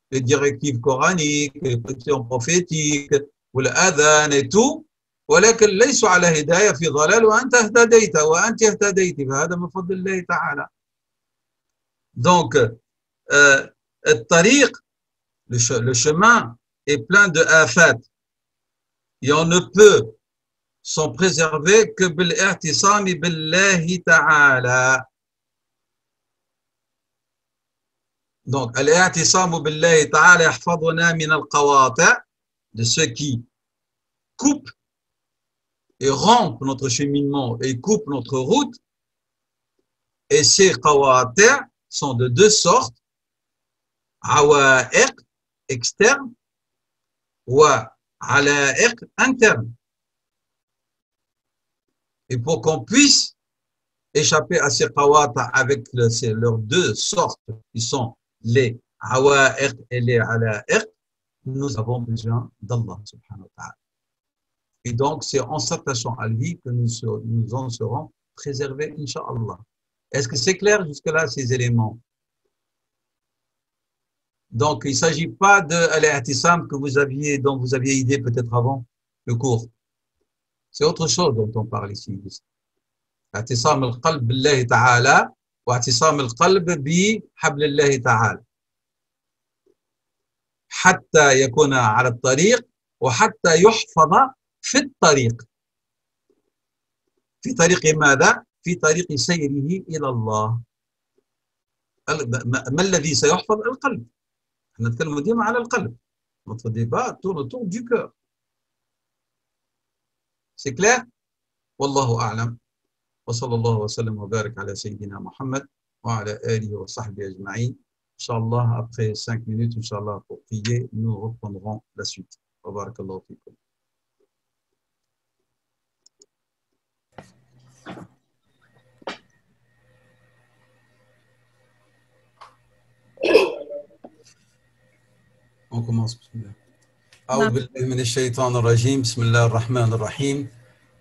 Les directives coraniques, les prédictions prophétiques, ou l'adhan et tout. ولكن ليسوا على هداية في ضلال وأنت اهتديت وأنت اهتديت فهذا من فضل الله تعالى. Donc, الطريق, le chemin est plein de afat. Et on ne peut s'en préserver que bil-i'tisami billahi ta'ala. Donc, al-i'tisamu billahi ta'ala yahfaduna min al-qawati', de ceux qui coupent et rompent notre cheminement et coupent notre route. Et ces qawati' sont de deux sortes, awa'iq externe ou ala'iq interne. Et pour qu'on puisse échapper à ces qawata avec leurs deux sortes qui sont les awa'iq et les ala'iq, nous avons besoin d'Allah subhanahu wa ta'ala. Et donc, c'est en s'attachant à lui que nous en serons préservés, incha'Allah. Est-ce que c'est clair jusque-là, ces éléments? Donc, il ne s'agit pas de al-i'tisam dont vous aviez idée peut-être avant le cours. C'est autre chose dont on parle ici. اعتصام القلب بالله تعالى واعتصام القلب بحبل الله تعالى حتى يكون على الطريق وحتى يحفظ في الطريق. في طريق ماذا؟ في طريق سيره إلى الله. ما الذي سيحفظ؟ القلب. احنا نتكلم ديما على القلب. Notre débat tourne autour du cœur. C'est clair? والله أعلم. وصلى الله وسلم وبارك على سيدنا محمد وعلى آله وصحبه أجمعين. Inch'Allah, après 5 minutes, Inch'Allah, pour prier, nous reprendrons la suite. Wa barakallahu fikum. On commence. أعوذ بالله من الشيطان الرجيم. بسم الله الرحمن الرحيم.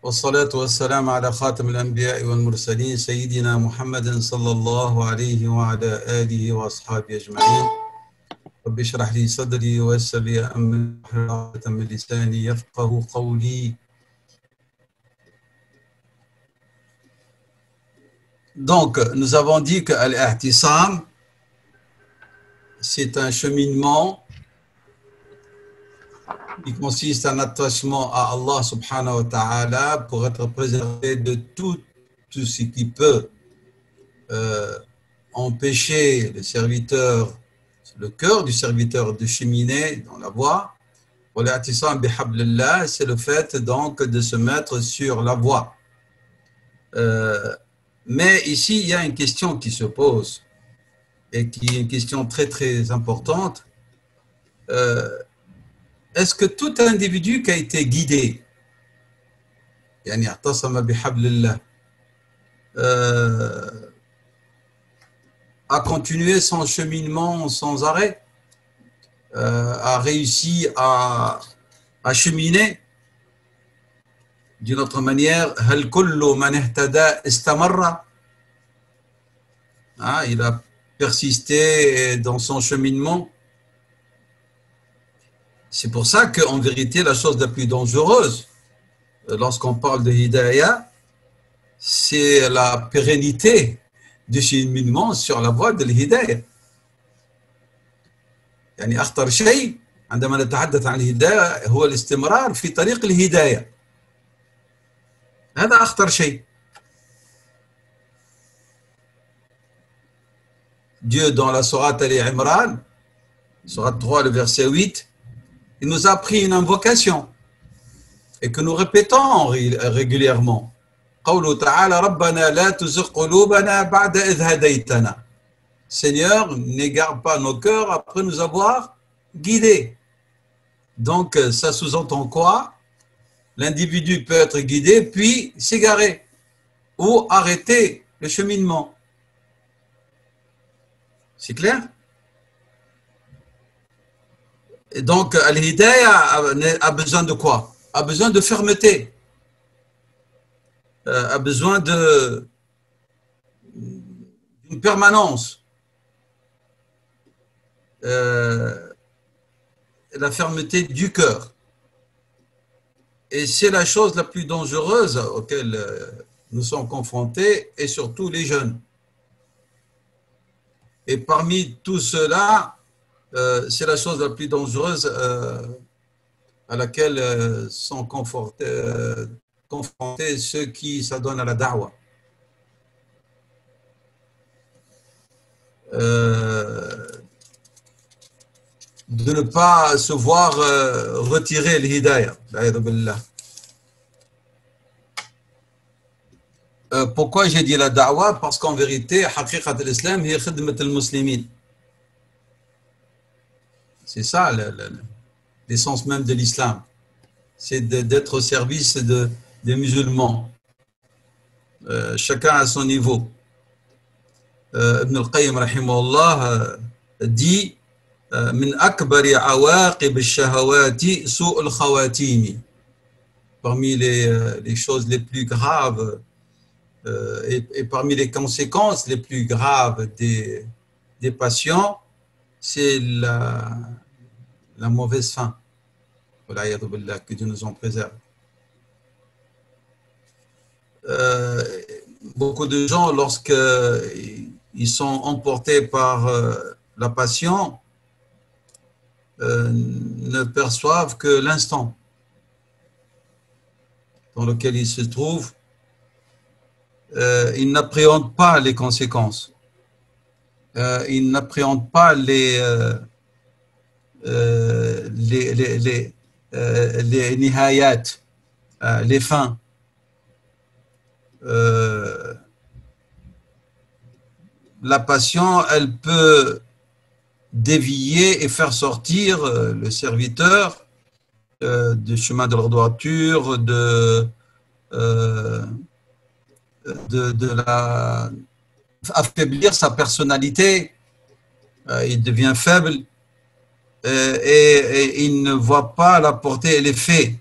والصلاة والسلام على خاتم الأنبياء والمرسلين سيدنا محمد صلى الله عليه وعلى آله وأصحابه أجمعين. رب اشرح لي صدري ويسر لي أمري واحلل عقدة من لساني يفقهوا قولي. Donc, nous avons dit que al-i'tisam, c'est un cheminement qui consiste en attachement à Allah subhanahu wa ta'ala pour être préservé de tout ce qui peut empêcher le serviteur, le cœur du serviteur de cheminer dans la voie. Wal-i'tisam bihablillah, c'est le fait donc de se mettre sur la voie. Mais ici, il y a une question qui se pose et qui est une question très très importante. Est-ce que tout individu qui a été guidé, يعني اعتصم بحبل الله, a continué son cheminement sans arrêt, a réussi à cheminer d'une autre manière, هل كل من اهتدى استمر, il a persisté dans son cheminement. C'est pour ça qu'en vérité, la chose la plus dangereuse, lorsqu'on parle de hidayah, c'est la pérennité du cheminement sur la voie de l'hidayah. يعني أخطر شيء عندما نتحدث عن الهداية هو الاستمرار في طريق الهداية. هذا أخطر شيء. Dieu dans la sourate Al-Imran, sourate 3, le verset 8, il nous a pris une invocation et que nous répétons régulièrement. قوله تعالى ربنا لا تزغ قلوبنا بعد إذ هديتنا. Seigneur, n'égare pas nos cœurs après nous avoir guidés. Donc, ça sous-entend quoi? L'individu peut être guidé puis s'égarer ou arrêter le cheminement. C'est clair? Et donc, al-hidayah a besoin de quoi? A besoin de fermeté, a besoin d'une permanence. La fermeté du cœur. Et c'est la chose la plus dangereuse auquel nous sommes confrontés, et surtout les jeunes. Et parmi tout cela, c'est la chose la plus dangereuse à laquelle sont confrontés ceux qui s'adonnent à la da'wah. De ne pas se voir retirer l'hidayah. Pourquoi j'ai dit la da'wah? Parce qu'en vérité, haqiqat al-islam, hiya khidmat al-muslimin. C'est ça l'essence même de l'islam. C'est d'être au service des musulmans. Chacun à son niveau. Ibn al-Qayyim rahimahullah dit min akbari awaqib al-shahawati su' al-khawatimi. Parmi les choses les plus graves Et parmi les conséquences les plus graves des patients, c'est la mauvaise faim. Que Dieu nous en préserve. Beaucoup de gens, lorsqu'ils sont emportés par la passion, ne perçoivent que l'instant dans lequel ils se trouvent. Ils n'appréhendent pas les conséquences. Ils n'appréhendent pas les nihayat, les fins. La passion, elle peut dévier et faire sortir le serviteur du chemin de la droiture, de affaiblir sa personnalité. Il devient faible et il ne voit pas la portée et l'effet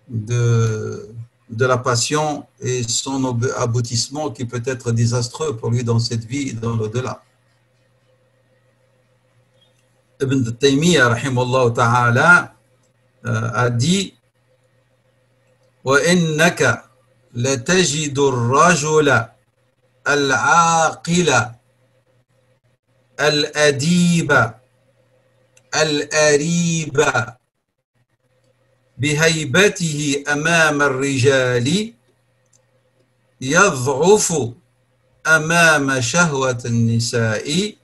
de la passion et son aboutissement qui peut être désastreux pour lui dans cette vie et dans l'au-delà. Ibn Taymiyyah rahimahullah ta'ala a dit وَإِنَّكَ لَتَجِدُ الرَّجُلَ الْعَاقِلَ الْأَدِيبَ الْأَرِيبَ بهيبته أمام الرجال يضعف أمام شهوة النساء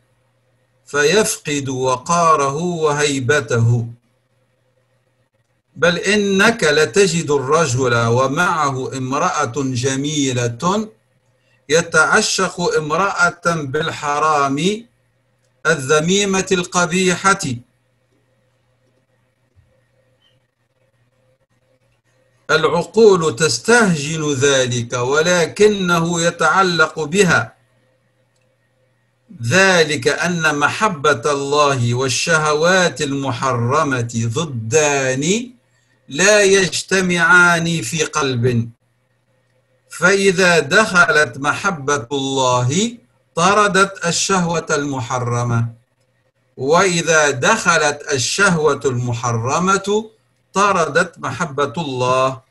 فيفقد وقاره وهيبته بل إنك لتجد الرجل ومعه امرأة جميلة يتعشق امرأة بالحرام الذميمة القبيحة العقول تستهجن ذلك ولكنه يتعلق بها ذلك أن محبة الله والشهوات المحرمة ضدان لا يجتمعان في قلب فإذا دخلت محبة الله طردت الشهوة المحرمة وإذا دخلت الشهوة المحرمة طردت محبة الله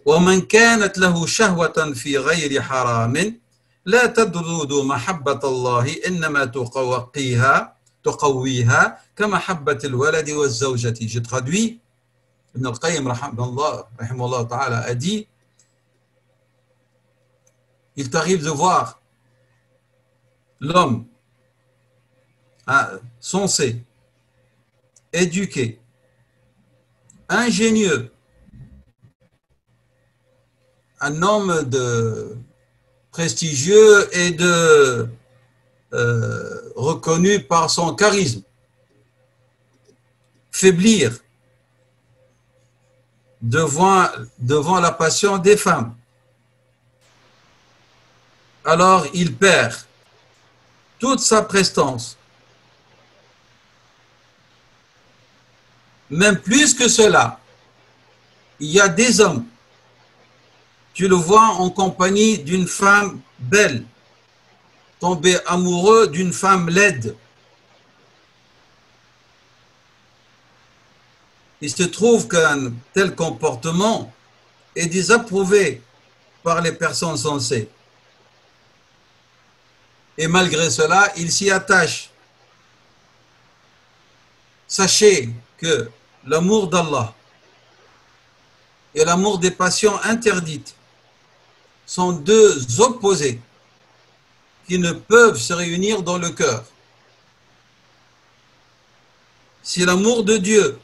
ومن كانت له شهوة في غير حرام لا تطرد محبة الله إنما تقويها كمحبة الولد والزوجة. Je traduis. Ibn al-Qayyim rahimahullah ta'ala a dit: il t'arrive de voir l'homme sensé, éduqué, ingénieux, un homme prestigieux et reconnu par son charisme, faiblir devant la passion des femmes. Alors il perd toute sa prestance. Même plus que cela, il y a des hommes, tu le vois en compagnie d'une femme belle, tomber amoureux d'une femme laide. Il se trouve qu'un tel comportement est désapprouvé par les personnes sensées. Et malgré cela, il s'y attache. Sachez que l'amour d'Allah et l'amour des passions interdites sont deux opposés qui ne peuvent se réunir dans le cœur. Si l'amour de Dieu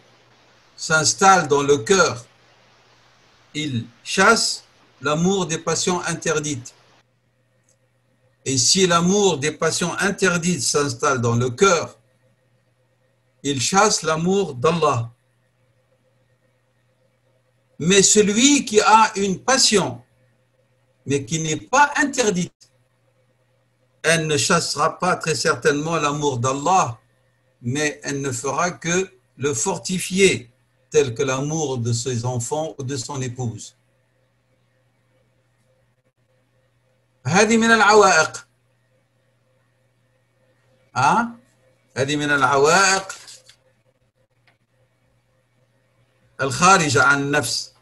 s'installe dans le cœur, il chasse l'amour des passions interdites. Et si l'amour des passions interdites s'installe dans le cœur, il chasse l'amour d'Allah. Mais celui qui a une passion, mais qui n'est pas interdite, elle ne chassera pas très certainement l'amour d'Allah, mais elle ne fera que le fortifier, tel que l'amour de ses enfants ou de son épouse. هذه من العوائق. هذه من العوائق الخارجة عن النفس،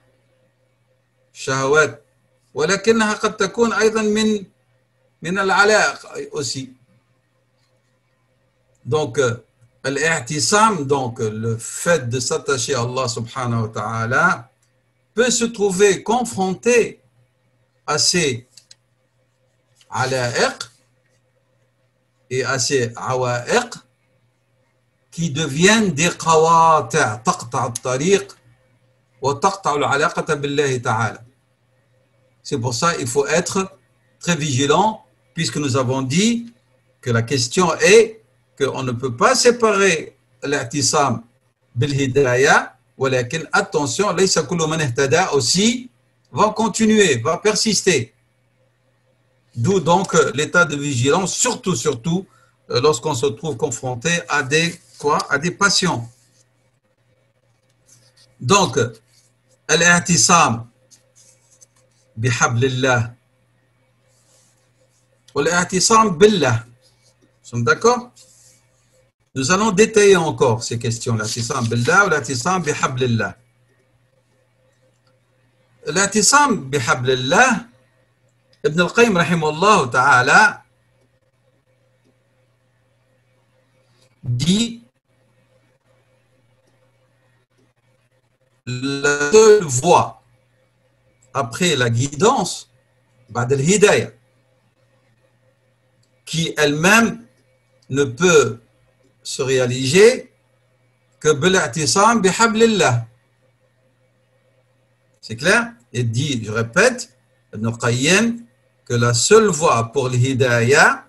الشهوات، ولكنها قد تكون أيضا من العلائق aussi. Donc, l'ihtisam, donc le fait de s'attacher à Allah subhanahu wa ta'ala, peut se trouver confronté à ces ala'iq et à ces awa'iq qui deviennent des qawati', taqta' al-tariq wa taqta' al-alaqata billahi ta'ala. C'est pour ça qu'il faut être très vigilant, puisque nous avons dit que la question est qu'on ne peut pas séparer l'ihtisam bil-hidayah, walakin attention, laysa kullu man ihtada aussi va continuer, va persister. D'où donc l'état de vigilance, surtout lorsqu'on se trouve confronté à des passions. Donc, l'ihtisam bihablillah wa l'ihtisam billah. Nous sommes d'accord? Nous allons détailler encore ces questions, l'ihtisam billah ou l'ihtisam bihablillah. L'ihtisam bihablillah, Ibn al-Qayyim rahimahullah ta'ala dit la seule voie après la guidance, ba'd al-hidayah, qui elle-même ne peut se réaliser que bil-i'tisam bihablillah. C'est clair? Il dit, je répète, Ibn al-Qayyim, que la seule voie pour l'hidayah,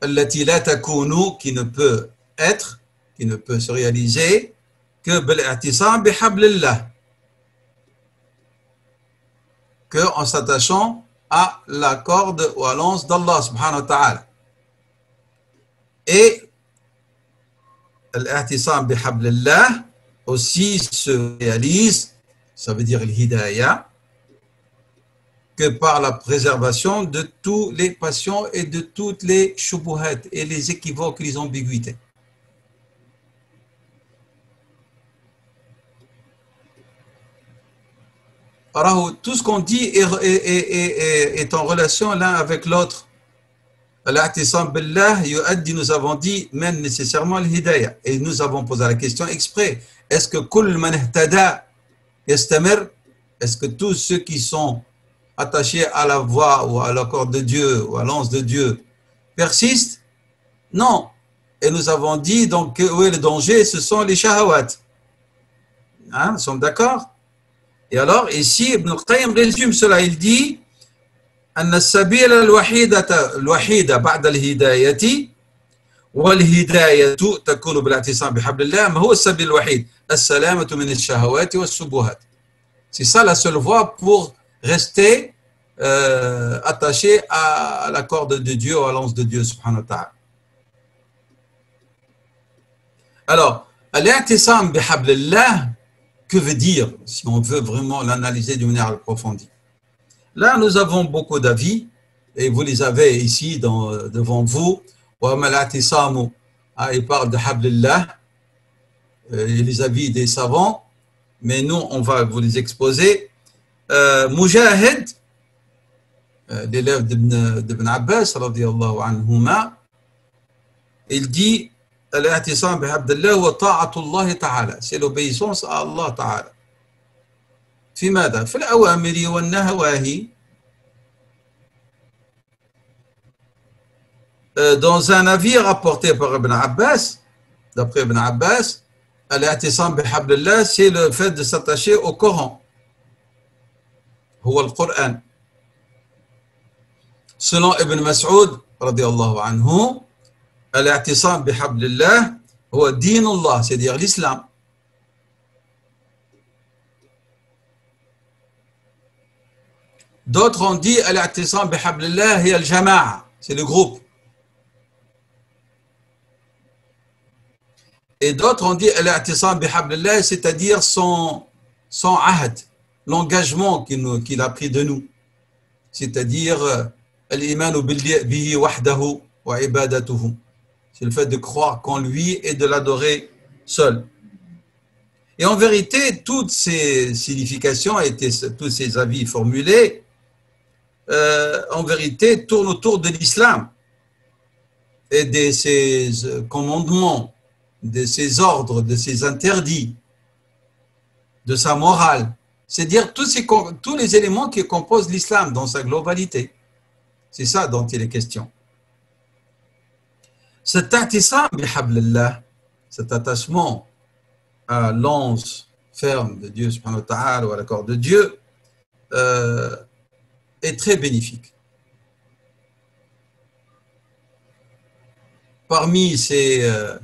التي لا تكون, qui ne peut être, qui ne peut se réaliser que bil-i'tisam bihablillah, que en s'attachant à la corde ou à l'anse d'Allah subhanahu wa ta'ala. Et l'ihtisam bihablillah aussi se réalise, ça veut dire l'hidayah, que par la préservation de toutes les passions et de toutes les shubuhat et les équivoques et les ambiguïtés. Alors, tout ce qu'on dit est en relation l'un avec l'autre. L'ihtisam billah yu'addi, nous avons dit, mène nécessairement l'hidayah. Et nous avons posé la question exprès. Est-ce que kull man ihtada yastamir? Est-ce que tous ceux qui sont attachés à la voie ou à la corde de Dieu ou à l'anse de Dieu persistent? Non. Et nous avons dit donc que où est le danger? Ce sont les shahawat. Nous sommes d'accord? Et alors ici Ibn al-Qayyim résume cela, il dit أن السبيل الوحيدة بعد الهداية والهداية تكون بالاعتصام بحبل الله. ما هو السبيل الوحيد؟ السلامة من الشهوات والشبهات. C'est ça la seule voie pour rester attaché à la corde de Dieu, à l'anse de Dieu subhanahu wa ta'ala. Alors, l'ihtisam bihablillah, que veut dire si on veut vraiment l'analyser d'une manière approfondie? Là, nous avons beaucoup d'avis et vous les avez ici devant vous. Il parle de hablillah, les avis des savants, mais nous, on va vous les exposer. Mujahid, l'élève d'Ibn Abbas, radiyallahu anhuma, il dit l'ihtisam bihablillah wa ta'atullah ta'ala, c'est l'obéissance à Allah ta'ala. في ماذا؟ في الأوامر والنواهي. Dans un avis rapporté par Ibn Abbas, d'après Ibn Abbas, l'ihtisam bihablillah, c'est le fait de s'attacher au Coran. هو القرآن. Selon Ibn Mas'ud, radiyallahu anhu, l'ihtisam bihablillah, هو دين الله, c'est-à-dire l'islam. D'autres ont dit l'ihtisam bihablillah hiya al-jama'a, c'est le groupe. Et d'autres ont dit l'ihtisam bihablillah, c'est-à-dire son ahd, l'engagement qu'il a pris de nous. c'est-à-dire l'iman bihi wahdahu wa ibadatuhu. C'est le fait de croire qu'en lui et de l'adorer seul. Et en vérité, toutes ces significations et tous ces avis formulés, en vérité, tournent autour de l'islam et de ses commandements, de ses ordres, de ses interdits, de sa morale. C'est-à-dire tous les éléments qui composent l'islam dans sa globalité. C'est ça dont il est question. Cet i'tisam bihablillah, cet attachement à l'anse ferme de Dieu subhanahu wa ta'ala ou à la corde de Dieu est très bénéfique. Parmi ces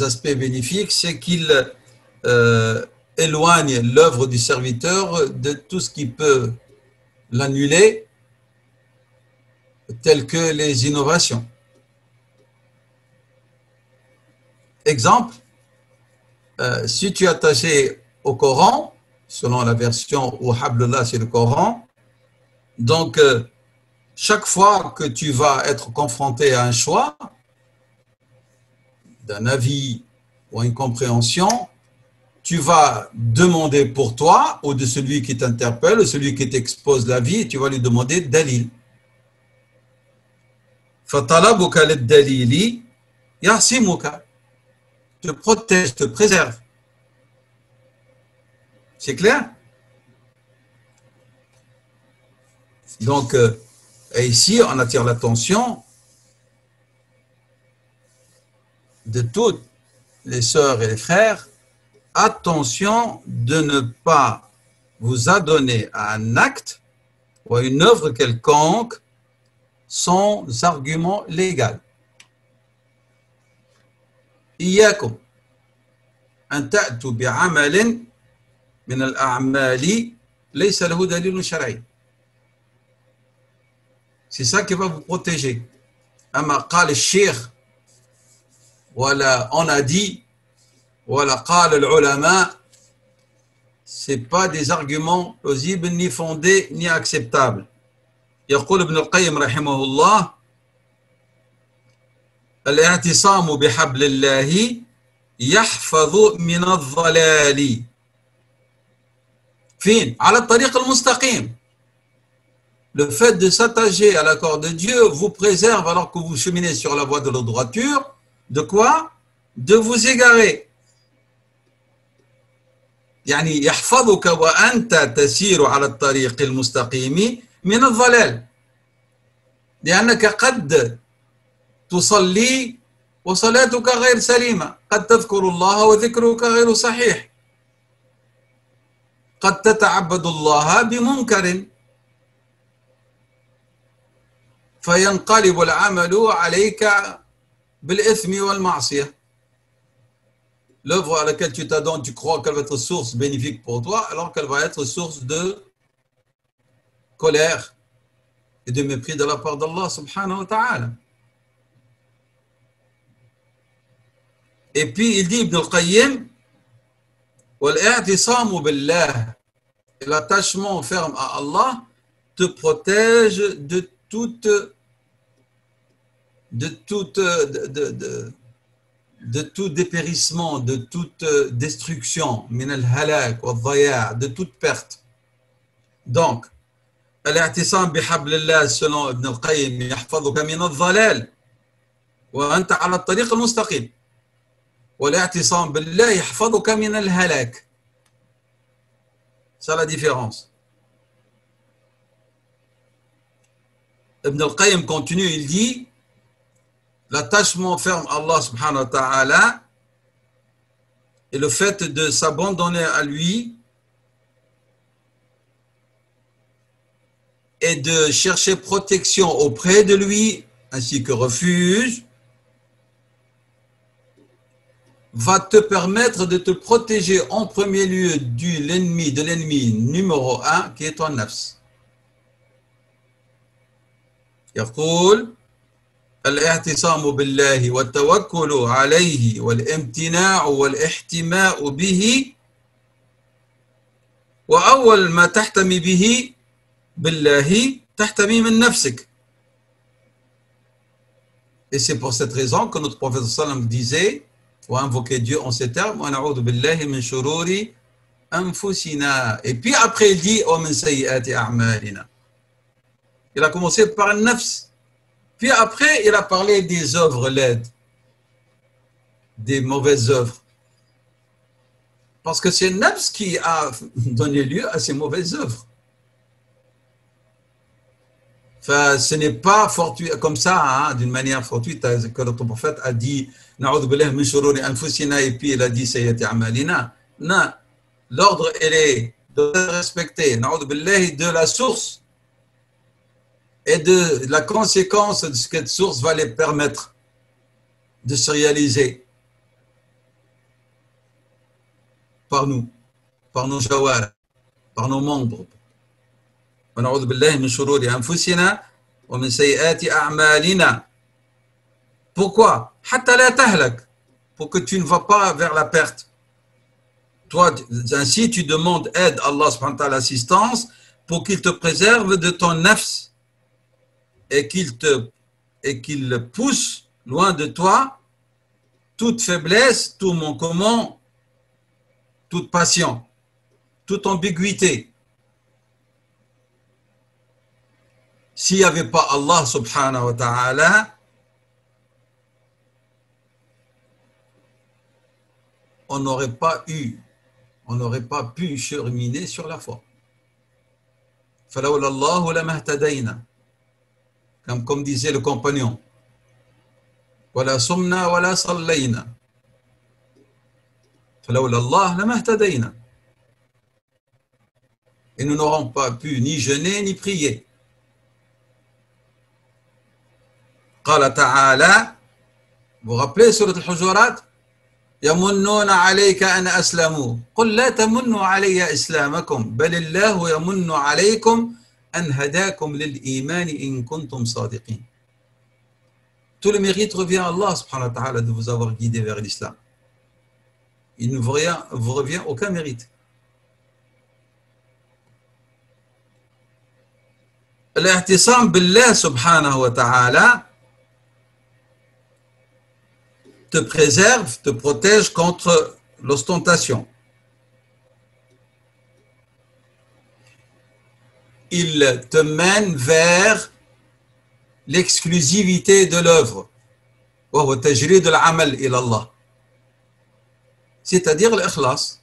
aspects bénéfiques, c'est qu'il éloigne l'œuvre du serviteur de tout ce qui peut l'annuler, tel que les innovations. Exemple, si tu es attaché au Coran, selon la version où Hablullah c'est le Coran, donc chaque fois que tu vas être confronté à un choix, d'un avis ou une compréhension, tu vas demander pour toi ou de celui qui t'interpelle, celui qui t'expose l'avis, tu vas lui demander dalil. فَطَلَبُكَ لِلدَّلِيلِ يَعْصِمُكَ, te protège, te préserve. C'est clair? Donc, et ici, on attire l'attention de toutes les sœurs et les frères. Attention de ne pas vous adonner à un acte ou à une œuvre quelconque sans argument légal. إياكم أن تأتوا بعمل من الأعمال ليس له دليل شرعي. C'est ça qui va vous protéger. أما قال الشيخ ولا on a dit ولا قال العلماء, c'est pas des arguments plausibles ni fondés ni acceptables. يقول ابن القيم رحمه الله: الاعتصام بحبل الله يحفظ من الضلال. فين؟ على الطريق المستقيم. Le fait de s'attacher à la corde de Dieu vous préserve alors que vous cheminez sur la voie de la droiture. De quoi? De vous égarer. يعني يحفظك وأنت تسير على الطريق المستقيم من الضلال. لأنك قد تصلي وصلاتك غير سليمة، قد تذكر الله وذكرك غير صحيح، قد تتعبد الله بمنكر فينقلب العمل عليك بالإثم والمعصية. L'œuvre à laquelle tu t'adonnes, tu crois qu'elle va être source bénéfique pour toi, alors qu'elle va être source de colère et de mépris de la part d'Allah subhanahu wa ta'ala. Et puis il dit Ibn al-Qayyim, وَالْإِعْتِصَامُ بِاللَّهِ, l'attachement ferme à Allah te protège de tout dépérissement, de toute destruction, min al-halak wa al-dhaya', de toute perte. Donc, الاعتصام بحبل الله selon Ibn al-Qayyim يحفظك من الضلال وأنت على الطريق المستقيم. والاعتصام بالله يحفظك من الهلاك. C'est la différence. Ibn al-Qayyim continue, il dit l'attachement ferme à Allah subhanahu wa ta'ala et le fait de s'abandonner à lui et de chercher protection auprès de lui ainsi que refuge va te permettre de te protéger en premier lieu de l'ennemi numéro 1 qui est ton nafs. يقول الاعتصام بالله والتوكل عليه والامتناع والاحتماء به وأول ما تحتمي به بالله تحتمي من نفسك. Et c'est pour cette raison que notre prophète sallam disait, faut invoquer Dieu en ces termes, wa na'udhu billahi min shururi anfusina. Et puis après il dit, wa min sayyiati a'malina. Il a commencé par le nafs. Puis après il a parlé des œuvres laides, des mauvaises œuvres. Parce que c'est le nafs qui a donné lieu à ces mauvaises œuvres. Enfin, ce n'est pas fortuit comme ça, hein, d'une manière fortuite, que notre prophète a dit Na'udhu billahi min shururi anfusina, et puis il a dit Sayyati amalina. Non, l'ordre est de respecter Na'udhu billahi de la source et de la conséquence de ce que cette source va les permettre de se réaliser par nous, par nos jawar, par nos membres. ونعوذ بالله من شرور أنفسنا ومن سيئات أعمالنا. Pourquoi? حتى لا تهلك, pour que tu ne vas pas vers la perte. Toi, ainsi, tu demandes aide à Allah subhanahu wa ta'ala, assistance, pour qu'il te préserve de ton nafs et qu'il pousse loin de toi toute faiblesse, tout manquement, toute passion, toute ambiguïté. S'il n'y avait pas Allah subhanahu wa ta'ala, on n'aurait pas pu cheminer sur la foi. فَلَوْلَا اللَّهُ لَمَا اهْتَدَيْنَا, comme disait le compagnon. وَلَا صُمْنَا وَلَا صَلَّيْنَا فَلَوْلَا اللَّهُ لَمَا اهْتَدَيْنَا. Et nous n'aurons pas pu ni jeûner ni prier. قال تعالى, vous vous rappelez سورة الحجرات, يمنون عليك أن أسلموا قل لا تمنوا علي إسلامكم بل الله يمن عليكم أن هداكم للإيمان إن كنتم صادقين. Tout le mérite revient à Allah subhanahu wa ta'ala de vous avoir guidé vers l'islam. Il ne vous revient aucun mérite. الاعتصام بالله سبحانه وتعالى te préserve, te protège contre l'ostentation. Il te mène vers l'exclusivité de l'œuvre. C'est-à-dire l'ikhlas.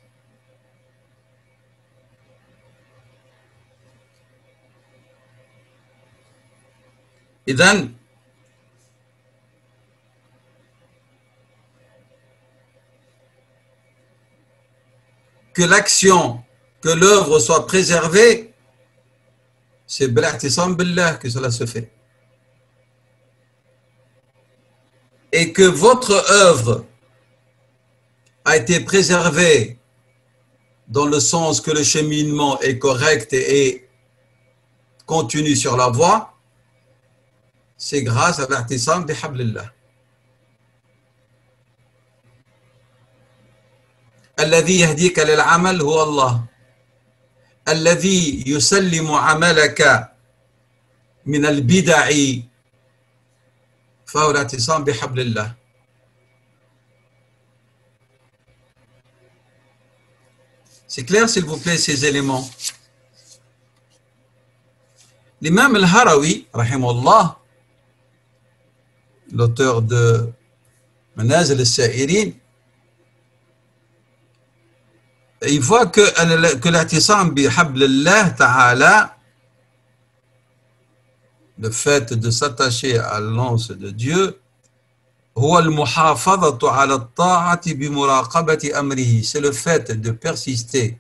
إذن que l'action, que l'œuvre soit préservée, c'est bil-i'tisam billah que cela se fait. Et que votre œuvre a été préservée dans le sens que le cheminement est correct et continue sur la voie, c'est grâce à l'i'tisam bihablillah. الذي يهديك للعمل هو الله الذي يسلم عملك من البدع فهو الاعتصام بحبل الله. C'est clair, s'il vous plaît, ces éléments. L'imam al-Harawi, rahimahullah, l'auteur de Manazil al-Sa'irin, il voit que l'a'tisam bi hablillah ta'ala, le fait de s'attacher à l'anse de Dieu, huwa al-muhafadhatu ala at-ta'ati bi muraqabati amrihi, c'est le fait de persister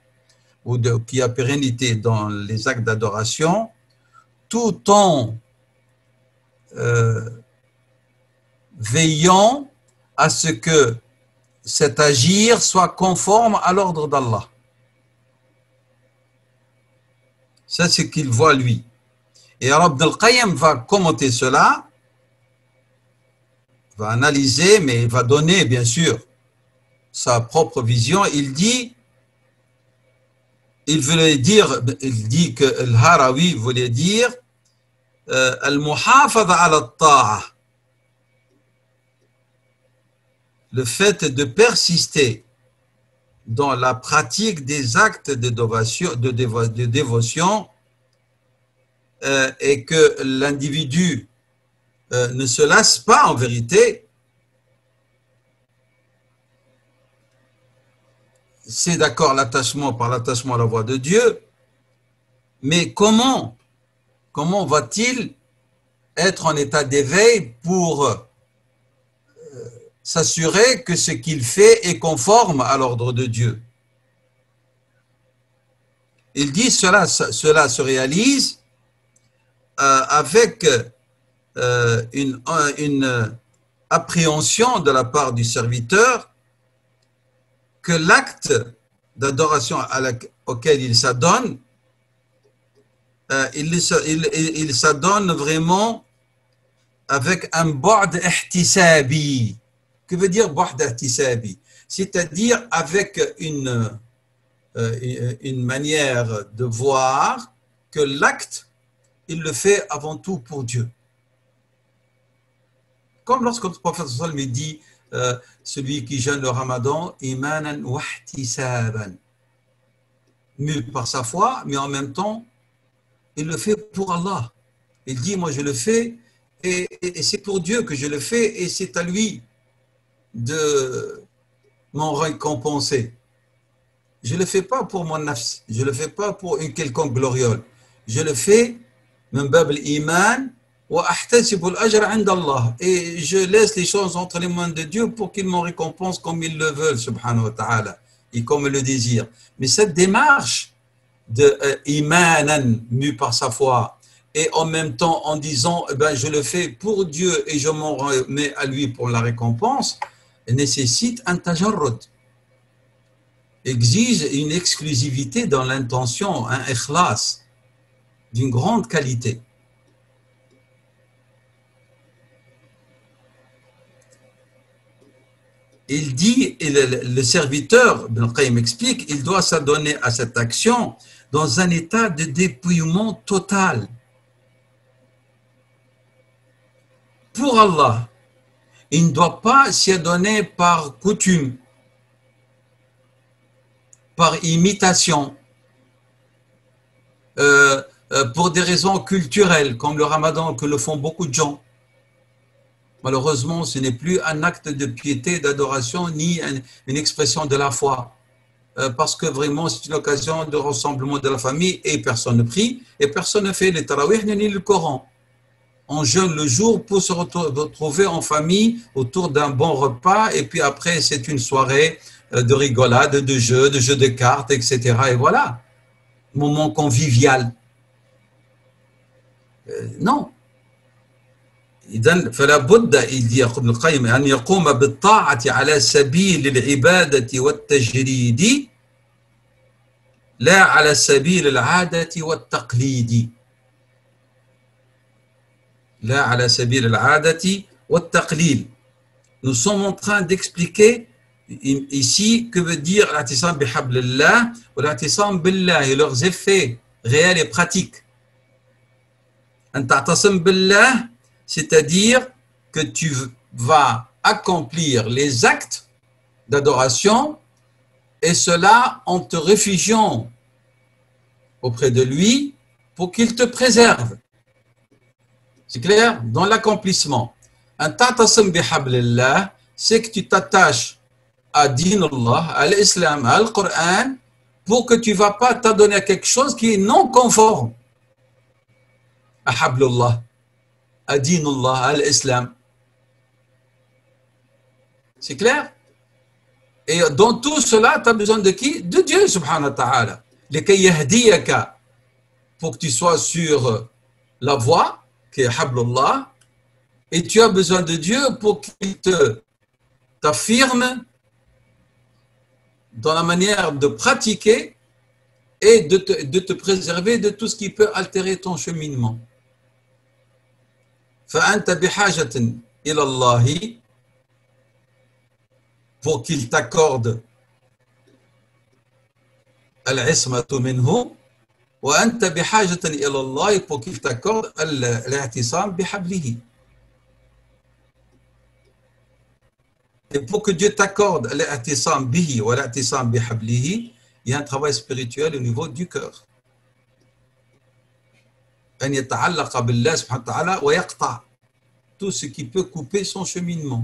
ou qui a pérennité dans les actes d'adoration tout en veillant à ce que cet agir soit conforme à l'ordre d'Allah. Ça, c'est ce qu'il voit lui. Et Ibn al-Qayyim va commenter cela, va analyser, mais il va donner, bien sûr, sa propre vision. Il dit il voulait dire, il dit que le Harawi voulait dire al-muhafadha ala al-ta'a, le fait de persister dans la pratique des actes de dévotion et que l'individu ne se lasse pas en vérité, c'est d'accord l'attachement par l'attachement à la voie de Dieu, mais comment va-t-il être en état d'éveil pour s'assurer que ce qu'il fait est conforme à l'ordre de Dieu? Il dit cela se réalise avec une appréhension de la part du serviteur que l'acte d'adoration auquel il s'adonne, il s'adonne vraiment avec un ba'd ihtisabi. Que veut dire ba'd ihtisabi? C'est-à-dire avec une manière de voir que l'acte, il le fait avant tout pour Dieu. Comme lorsque le prophète sallallahu alayhi wa sallam dit celui qui jeûne le ramadan, imanan wa ihtisaban, mû par sa foi, mais en même temps, il le fait pour Allah. Il dit, moi je le fais et c'est pour Dieu que je le fais et c'est à lui de m'en récompenser. Je ne le fais pas pour mon nafs, je ne le fais pas pour une quelconque gloriole. Je le fais min bab al-iman wa ahtasibu al-ajr 'inda Allah, et je laisse les choses entre les mains de Dieu pour qu'il m'en récompense comme il le veut, subhanahu wa ta'ala, et comme il le désire. Mais cette démarche de imanan, mu par sa foi, et en même temps en disant je le fais pour Dieu et je m'en remets à lui pour la récompense, nécessite un tajarrud, exige une exclusivité dans l'intention, un ikhlas d'une grande qualité. Il dit, le serviteur, Ibn Qayyim explique, il doit s'adonner à cette action dans un état de dépouillement total pour Allah. Il ne doit pas s'y adonner par coutume, par imitation, pour des raisons culturelles, comme le ramadan que le font beaucoup de gens. Malheureusement, ce n'est plus un acte de piété, d'adoration, ni une expression de la foi. Parce que vraiment, c'est une occasion de rassemblement de la famille et personne ne prie et personne ne fait les tarawih ni le Coran. On jeûne le jour pour se retrouver en famille autour d'un bon repas et puis après, c'est une soirée de rigolade, de jeux de cartes, etc. Et voilà, moment convivial. Non. إذن فلا بد ابن القيم أن يقوم بالطاعة على سبيل العبادة والتجريد لا على سبيل العادة والتقليد. لا على سبيل العادة والتقليد. Nous sommes en train d'expliquer ici que veut dire l'atisam bihablillah ou l'atisam billah et leurs effets réels et pratiques. أن تعتصم بالله, c'est-à-dire que tu vas accomplir les actes d'adoration et cela en te réfugiant auprès de lui pour qu'il te préserve. C'est clair? Dans l'accomplissement. Un ta'tasim bihablillah, c'est que tu t'attaches à dinullah, à l'islam, à l'Coran, pour que tu ne vas pas t'adonner à quelque chose qui est non conforme à hablullah, à dinullah, à l'islam. C'est clair? Et dans tout cela, tu as besoin de qui? De Dieu, subhanahu wa ta'ala. Likay yahdiyaka, pour que tu sois sur la voie, qui est hablullah, et tu as besoin de Dieu pour qu'il t'affirme dans la manière de pratiquer et de te préserver de tout ce qui peut altérer ton cheminement. فأنت بحاجة إلى الله, pour qu'il t'accorde العصمة منه وأنت بحاجة إلى الله pour qu'il t'accorde الاعتصام بحبله. Et pour que Dieu t'accorde l'a'tisam bihi ou l'a'tisam bihablihi, il y a un travail spirituel au niveau du cœur. أن يتعلق بالله سبحانه وتعالى ويقطع tout ce qui peut couper son cheminement.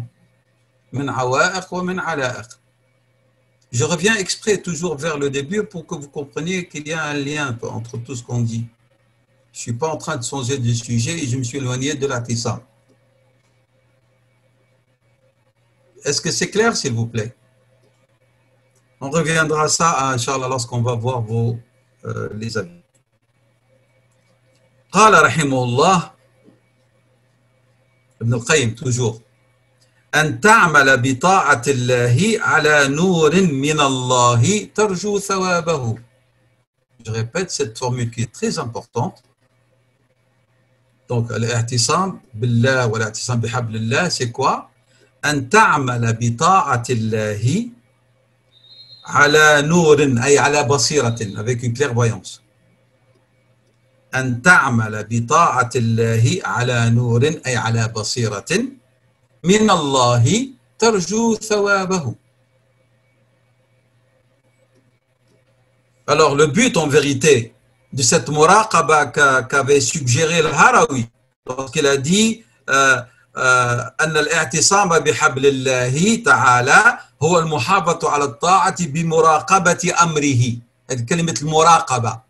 من عوائق ومن علائق. Je reviens exprès toujours vers le début pour que vous compreniez qu'il y a un lien entre tout ce qu'on dit. Je ne suis pas en train de changer de sujet et je me suis éloigné de l'a'tisam. Est-ce que c'est clair, s'il vous plaît? On reviendra à ça, Inch'Allah, lorsqu'on va voir les avis. قال رحمه الله ابن القيم toujours أن تعمل بطاعة الله على نور من الله ترجو ثوابه. Je répète cette formule qui est très importante. Donc, l'a'tisam billah ou l'a'tisam bihablillah, c'est quoi? أن تعمل بطاعة الله على نور أي على بصيرة avec une clairvoyance. أن تعمل بطاعة الله على نور أي على بصيرة من الله ترجو ثوابه. Alors le but en vérité de cette muraqaba qu'avait suggéré al-Harawi lorsqu'il a dit أن الاعتصام بحبل الله تعالى هو المحافظة على الطاعة بمراقبة أمره. كلمة المراقبة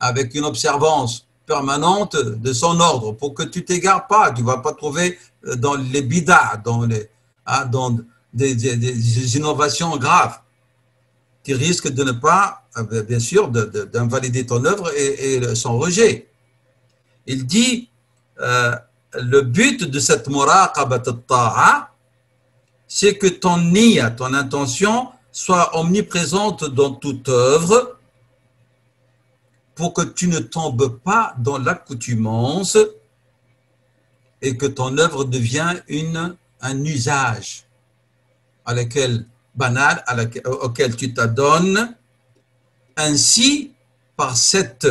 avec une observance permanente de son ordre pour que tu ne t'égares pas, tu ne vas pas trouver dans les bid'ah, dans des innovations graves qui risquent de ne pas, bien sûr, d'invalider ton œuvre et son rejet. Il dit le but de cette muraqabat al-ta'a, c'est que ton niya, ton intention, soit omniprésente dans toute œuvre pour que tu ne tombes pas dans l'accoutumance et que ton œuvre devienne un usage banal auquel tu t'adonnes. Ainsi, par cette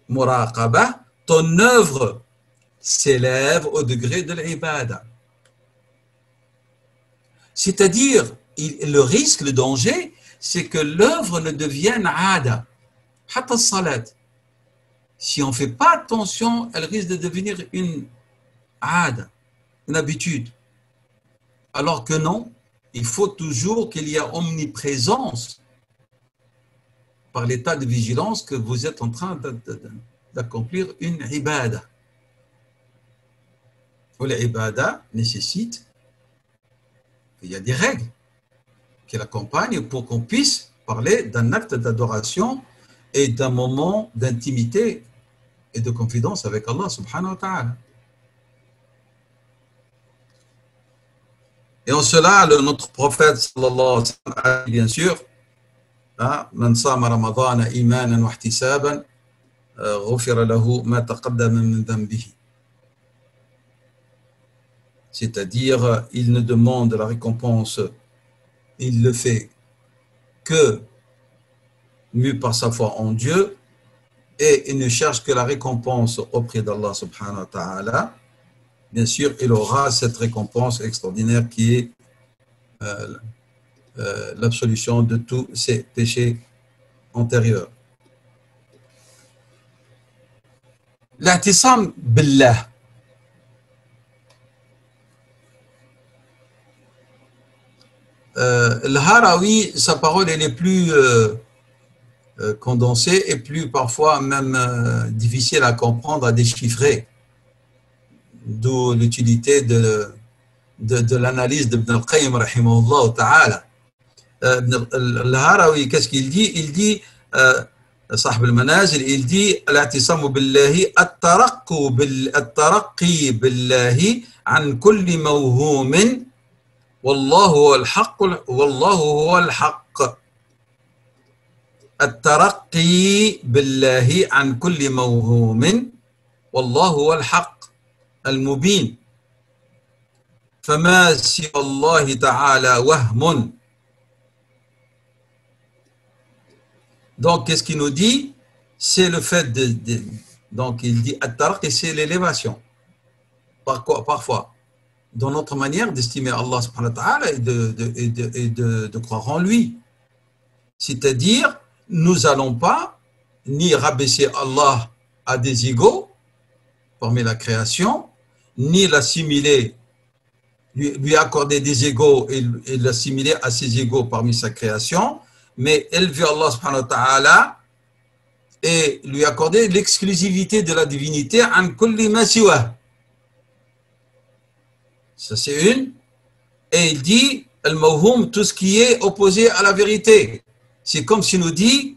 muraqaba, ton œuvre s'élève au degré de l'ibada. C'est-à-dire, le risque, le danger, c'est que l'œuvre ne devienne ada. Hatta salat. Si on ne fait pas attention, elle risque de devenir une ada, une habitude. Alors que non, il faut toujours qu'il y ait omniprésence par l'état de vigilance que vous êtes en train d'accomplir une ibada. L'ibada nécessite qu'il y a des règles qui l'accompagnent pour qu'on puisse parler d'un acte d'adoration et d'un moment d'intimité et de confidence avec Allah subhanahu wa ta'ala. Et en cela, notre prophète sallallahu alayhi wa sallam a dit bien sûr, man sama ramadana imanan wa ihtisaban ghufira lahu ma taqaddama min dhanbihi. C'est-à-dire, il ne demande la récompense, il le fait que mu par sa foi en Dieu, et il ne cherche que la récompense auprès d'Allah subhanahu wa ta'ala. Bien sûr, il aura cette récompense extraordinaire qui est l'absolution de tous ses péchés antérieurs. L'a'tisam billah. Al-Harawi, sa parole elle est plus condensée et plus parfois même difficile à comprendre, à déchiffrer. D'où l'utilité de l'analyse d'Ibn al-Qayyim rahimahullah ta'ala. Al-Harawi, qu'est-ce qu'il dit? Il dit, صاحب المنازل, il dit الاعتصام بالله الترقي بالله عن كل موهوم والله هو الحق والله هو الحق. الترقي بالله عن كل موهوم والله هو الحق المبين. فما سوى الله تعالى وهم Donc, qu'est-ce qu'il nous dit? C'est le fait donc, il dit at-taraqi, c'est l'élévation. Parfois, dans notre manière d'estimer Allah subhanahu wa ta'ala et de croire en lui. C'est-à-dire, nous n'allons pas ni rabaisser Allah à des égaux parmi la création, ni l'assimiler, lui accorder des égaux et l'assimiler à ses égaux parmi sa création, mais élever Allah subhanahu wa ta'ala et lui accorder l'exclusivité de la divinité an kulli ma siwa. Ça c'est une. Et il dit al-mawhum, tout ce qui est opposé à la vérité. C'est comme s'il nous dit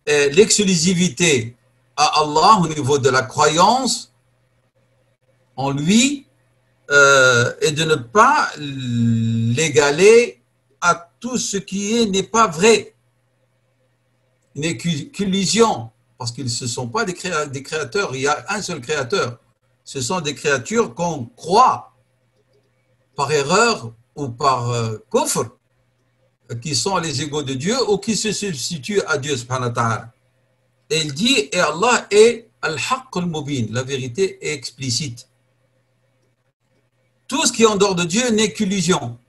l'exclusivité à Allah au niveau de la croyance en lui et de ne pas l'égaler à tout ce qui n'est pas vrai. Une qu'illusion, parce qu'ils ne sont pas des créateurs, il y a un seul créateur. Ce sont des créatures qu'on croit par erreur ou par kufr, qui sont les égaux de Dieu ou qui se substituent à Dieu subhanahu wa ta'ala. Et il dit, et Allah est al-haqq al-mubin, la vérité est explicite. Tout ce qui est en dehors de Dieu n'est qu'illusion.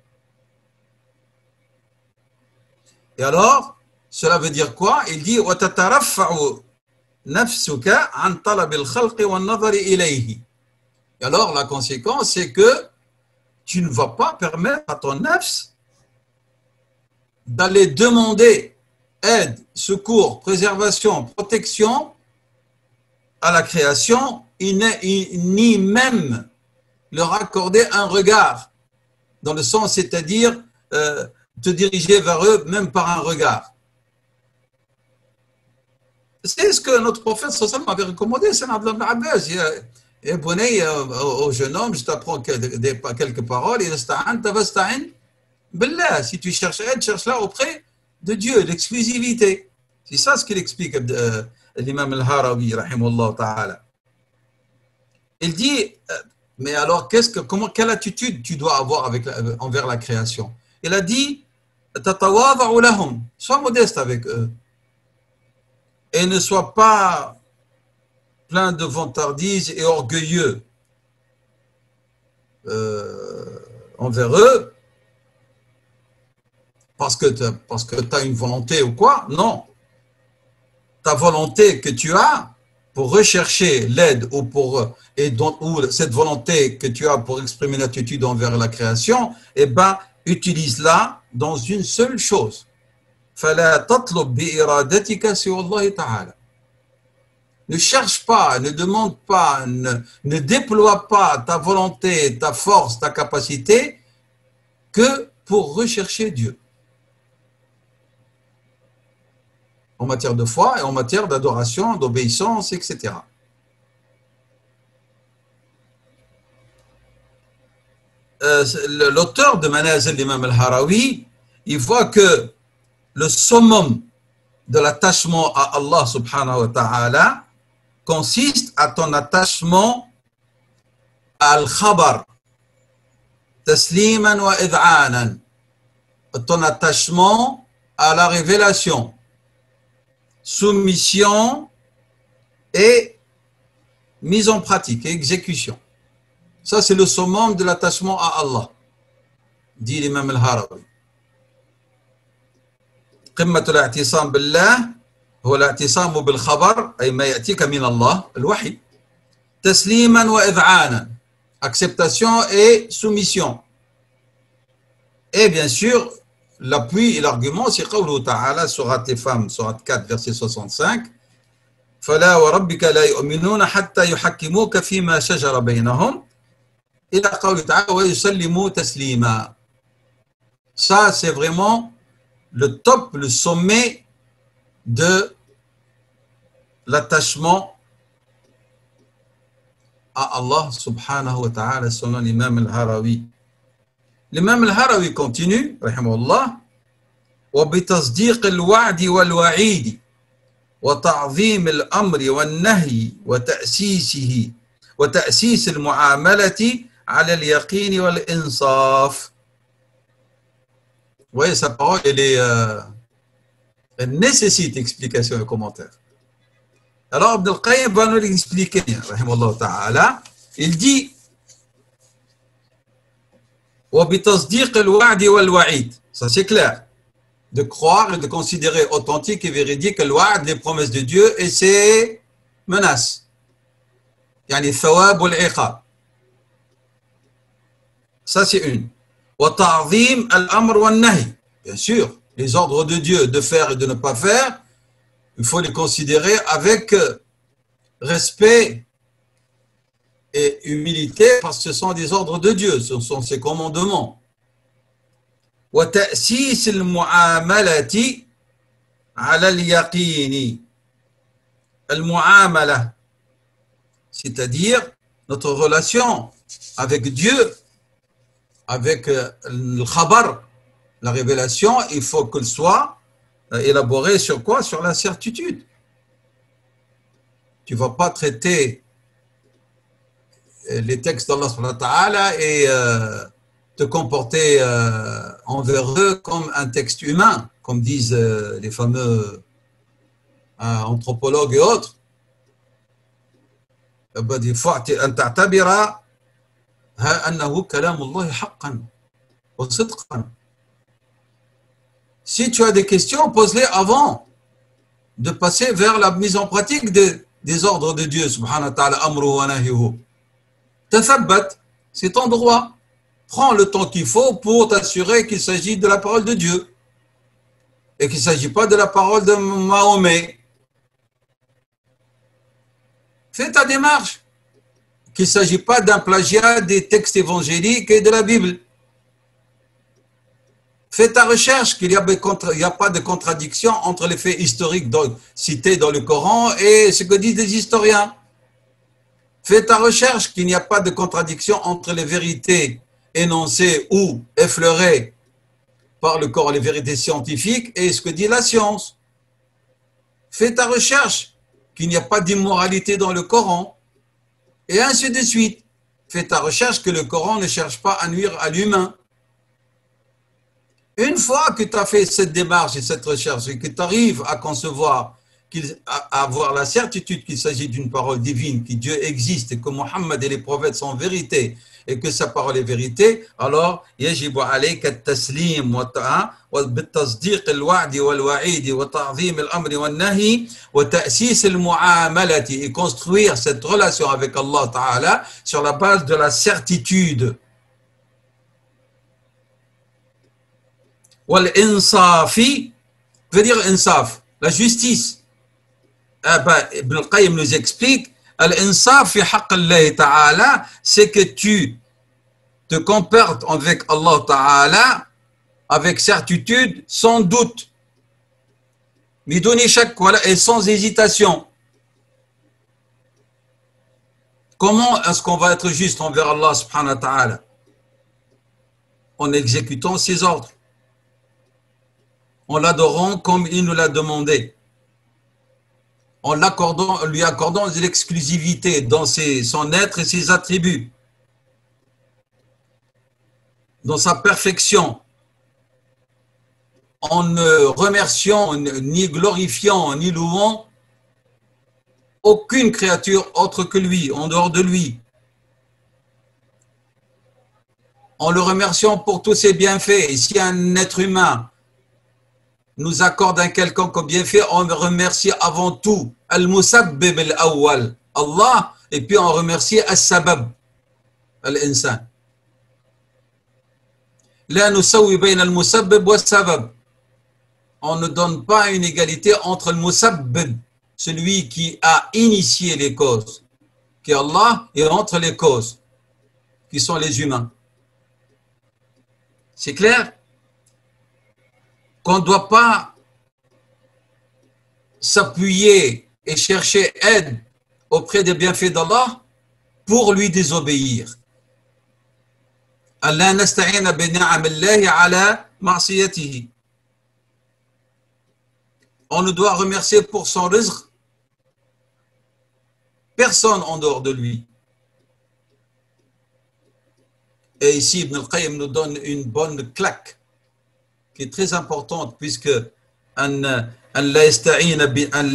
Et alors, cela veut dire quoi? Il dit وَتَتَرَفَّعُ نَفْسُكَ عَنْ طَلَبِ الْخَلْقِ وَالنَّظَرِ إِلَيْهِ. Et alors, la conséquence, c'est que tu ne vas pas permettre à ton nafs d'aller demander aide, secours, préservation, protection à la création, ni même leur accorder un regard, dans le sens, c'est-à-dire te diriger vers eux, même par un regard. C'est ce que notre prophète sallallahu avait recommandé, c'est Abdullah ibn Abbas. Et Bounay, au jeune homme, je t'apprends quelques paroles. Si tu cherches aide, cherche-la auprès de Dieu, l'exclusivité. C'est ça ce qu'il explique l'imam al-Harawi, rahimahullah ta'ala. Il dit, mais alors, quelle attitude tu dois avoir envers la création? Il a dit, tatawada'u lahum, sois modeste avec eux. Et ne sois pas plein de vantardise et orgueilleux envers eux, parce que tu as une volonté ou quoi. Non. Ta volonté que tu as pour rechercher l'aide ou cette volonté que tu as pour exprimer une attitude envers la création, eh ben, utilise-la dans une seule chose. فَلَا تَطْلُبْ بِإِرَادَتِكَ سِوَى اللَّهِ تَعَالَى. Ne cherche pas, ne demande pas, ne déploie pas ta volonté, ta force, ta capacité que pour rechercher Dieu. En matière de foi et en matière d'adoration, d'obéissance, etc. L'auteur de Manazil, l'imam al-Harawi, il voit que le summum de l'attachement à Allah subhanahu wa ta'ala consiste à ton attachement à al-khabar, tasliman wa id'anan, ton attachement à la révélation, soumission et mise en pratique et exécution. Ça, c'est le summum de l'attachement à Allah, dit l'imam al-Harawi. قمة الاعتصام بالله هو الاعتصام بالخبر أي ما يأتيك من الله الوحي تسليما وإذعانا, acceptation et soumission. Et bien sûr, l'appui et l'argument, c'est قوله تعالى, Sourate les femmes, Sourate 4, verset 65, فلا وربك لا يؤمنون حتى يحكموك فيما شجر بينهم إلى قوله تعالى ويسلموا تسليما. Ça, c'est vraiment le top, le sommet de l'attachement à Allah subhanahu wa ta'ala selon l'imam al-Harawi. L'imam al-Harawi continue, rahimahullah, وبتصديق الوعد والوعيد وتعظيم الأمر والنهي وتأسيس المعاملة على اليقين والإنصاف. Vous voyez, sa parole, Elle nécessite explication et commentaire. Alors, Ibn al-Qayyim va nous l'expliquer. Rahimahullah ta'ala. Il dit وَبِتَصْدِيقِ الْوَعْدِ وَالْوَعِيدِ. Ça, c'est clair. De croire et de considérer authentique et véridique le wa'd, les promesses de Dieu et ses menaces. Yani thawab wal iqab. Ça, c'est une. وَتَعْظِيمَ الْأَمْرِ وَالنَّهِي. Bien sûr, les ordres de Dieu de faire et de ne pas faire, il faut les considérer avec respect et humilité parce que ce sont des ordres de Dieu, ce sont ses commandements. وتأسيس المعاملة على اليقين. المعاملة, c'est-à-dire notre relation avec Dieu, avec le khabar, la révélation, il faut qu'elle soit élaborée sur quoi? Sur la certitude. Tu ne vas pas traiter les textes d'Allah subhanahu wa ta'ala et te comporter envers eux comme un texte humain, comme disent les fameux anthropologues et autres. Il faut أن تعتبر أنه كلام الله حقا وصدقا. Si tu as des questions, pose-les avant de passer vers la mise en pratique des ordres de Dieu, subhanahu wa ta'ala, amruhu wa nahyuhu. Tathabbat, c'est ton droit. Prends le temps qu'il faut pour t'assurer qu'il s'agit de la parole de Dieu et qu'il ne s'agit pas de la parole de Mahomet. Fais ta démarche, qu'il ne s'agit pas d'un plagiat des textes évangéliques et de la Bible. Fais ta recherche, qu'il n'y a pas de contradiction entre les faits historiques cités dans le Coran et ce que disent les historiens. Fais ta recherche, qu'il n'y a pas de contradiction entre les vérités énoncées ou effleurées par le Coran, les vérités scientifiques et ce que dit la science. Fais ta recherche, qu'il n'y a pas d'immoralité dans le Coran et ainsi de suite. Fais ta recherche que le Coran ne cherche pas à nuire à l'humain. Une fois que tu as fait cette démarche et cette recherche et que tu arrives à concevoir, à avoir la certitude qu'il s'agit d'une parole divine, que Dieu existe et que Mohammed et les prophètes sont vérité et que sa parole est vérité, alors يجب عليك التسليم بالتصديق الوعد والوعيد وتعظيم الأمر والنهي وتأسيس المعاملة et construire cette relation avec Allah Ta'ala sur la base de la certitude. Wal-insafi veut dire insaf, la justice. Ibn al-Qayyim nous explique Al-insaf fi haqq Allah ta'ala, c'est que tu te comportes avec Allah ta'ala avec certitude, sans doute, midoni shak, voilà, et sans hésitation. Comment est-ce qu'on va être juste envers Allah subhanahu wa ta'ala? En exécutant ses ordres, en l'adorant comme il nous l'a demandé, en lui accordant l'exclusivité dans son être et ses attributs, dans sa perfection, en ne remerciant, ni glorifiant, ni louant aucune créature autre que lui, en dehors de lui, en le remerciant pour tous ses bienfaits. Et si un être humain nous accorde un quelconque bienfait, on remercie avant tout Al-Musabbib al-Awwal, Allah, et puis on remercie Al-Sabab, Al-Insan. La nusawi bayna al-Musabbib wa al-Sabab. On ne donne pas une égalité entre le Musabbib, celui qui a initié les causes, qui est Allah, et entre les causes, qui sont les humains. C'est clair? Qu'on ne doit pas s'appuyer et chercher aide auprès des bienfaits d'Allah pour lui désobéir. Allah nasta'ina bi ni'amillahi ala ma'siyatihi. On ne doit remercier pour son rizq personne en dehors de lui. Et ici, Ibn al-Qayyim nous donne une bonne claque qui est très importante, puisque أن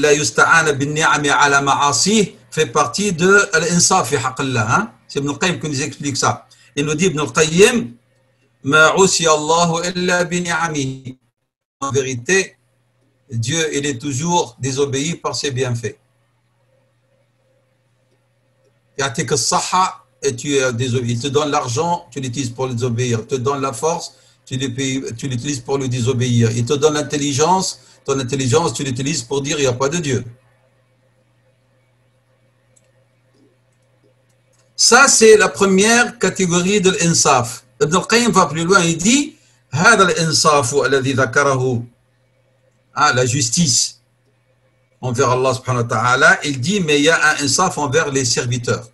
لا يستعان بالنعم على معاصيه fait partie de l'insaf fi haqq Allah. Hein? C'est Ibn al-Qayyim qui nous explique ça. Il nous dit Ibn al-Qayyim Ma usiya Allahu illa bi ni'amihi. En vérité, Dieu il est toujours désobéi par ses bienfaits. Ya'tik as-sahha et tu es désobéi. Il te donne l'argent, tu l'utilises pour le désobéir. Il te donne la force, tu l'utilises pour le désobéir. Il te donne l'intelligence, ton intelligence, tu l'utilises pour dire il n'y a pas de Dieu. Ça, c'est la première catégorie de l'insaf. Ibn al-Qayyim va plus loin, il dit هذا الإنصاف الذي ذكره la justice envers Allah subhanahu wa ta'ala, il dit mais il y a un insaf envers les serviteurs.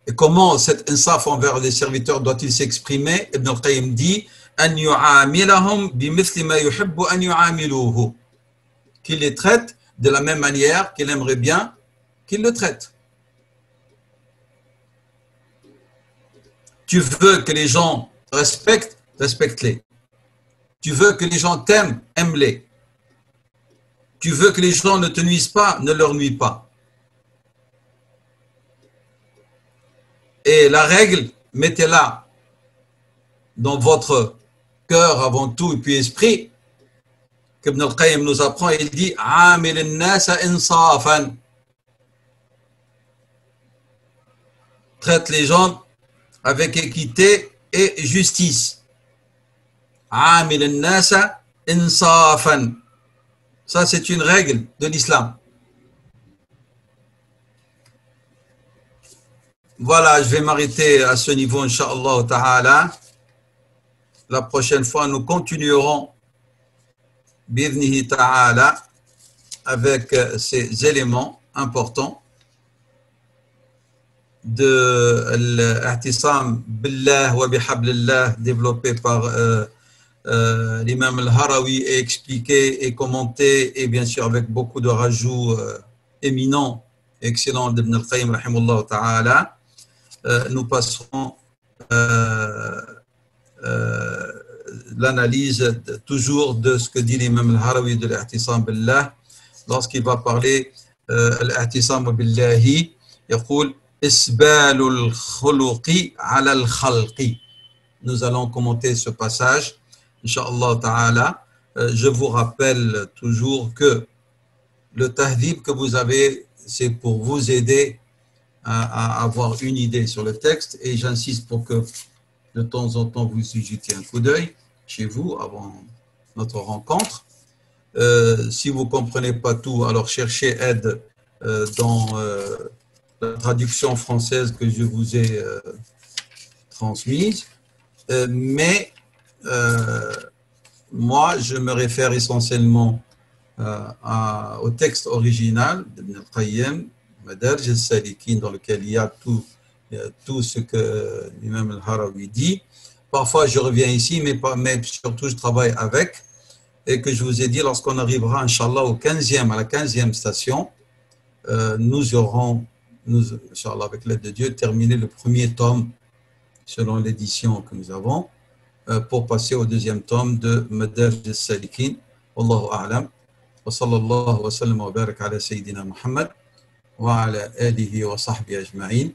Et comment cet insaf envers les serviteurs doit-il s'exprimer? Ibn al-Qayyim dit أن يعاملهم بمثل ما يحب أن يعاملوه, qu'il les traite de la même manière qu'il aimerait bien qu'il le traite. Tu veux que les gens respectent, respecte-les. Tu veux que les gens t'aiment, aime-les. Tu veux que les gens ne te nuisent pas, ne leur nuis pas. Et la règle, mettez-la dans votre cœur avant tout et puis esprit, qu'Ibn al-Qayyim nous apprend, il dit « Amil al-nasa insafan » traite les gens avec équité et justice. Amil al-nasa insafan. Ça, c'est une règle de l'islam. Voilà, je vais m'arrêter à ce niveau, Inch'Allah ta'ala. La prochaine fois, nous continuerons, bi'idhnihi ta'ala, avec ces éléments importants de l'ihtisam billah wa bihablillah développé par l'imam al-Harawi et expliqué et commenté et bien sûr avec beaucoup de rajouts éminents et excellents d'Ibn al-Qayyim rahimahullah ta'ala. Nous passerons l'analyse toujours de ce que dit l'imam al-Harawi de l'ihtisam billah lorsqu'il va parler l'ihtisam billahi, يقول إسبال الخلق على الخلق. Nous allons commenter ce passage, Inch'Allah ta'ala. Je vous rappelle toujours que le tahdhib que vous avez, c'est pour vous aider à avoir une idée sur le texte, et j'insiste pour que de temps en temps vous y jetiez un coup d'œil chez vous avant notre rencontre. Si vous ne comprenez pas tout, alors cherchez aide dans la traduction française que je vous ai transmise. Mais moi, je me réfère essentiellement au texte original d'Ibn al-Qayyim, Madarj al-Salikin, dans lequel il y a tout ce que l'imam al-Harawi dit. Parfois, je reviens ici, mais surtout, je travaille avec. Et que je vous ai dit, lorsqu'on arrivera, Inch'Allah, à la 15e station, nous aurons, Inch'Allah, avec l'aide de Dieu, terminé le premier tome, selon l'édition que nous avons, pour passer au deuxième tome de Madarj al-Salikin. Wallahu a'lam. Wa sallallahu wa sallam wa barak ala Sayyidina Muhammad wa ala alihi wa sahbihi ajma'in.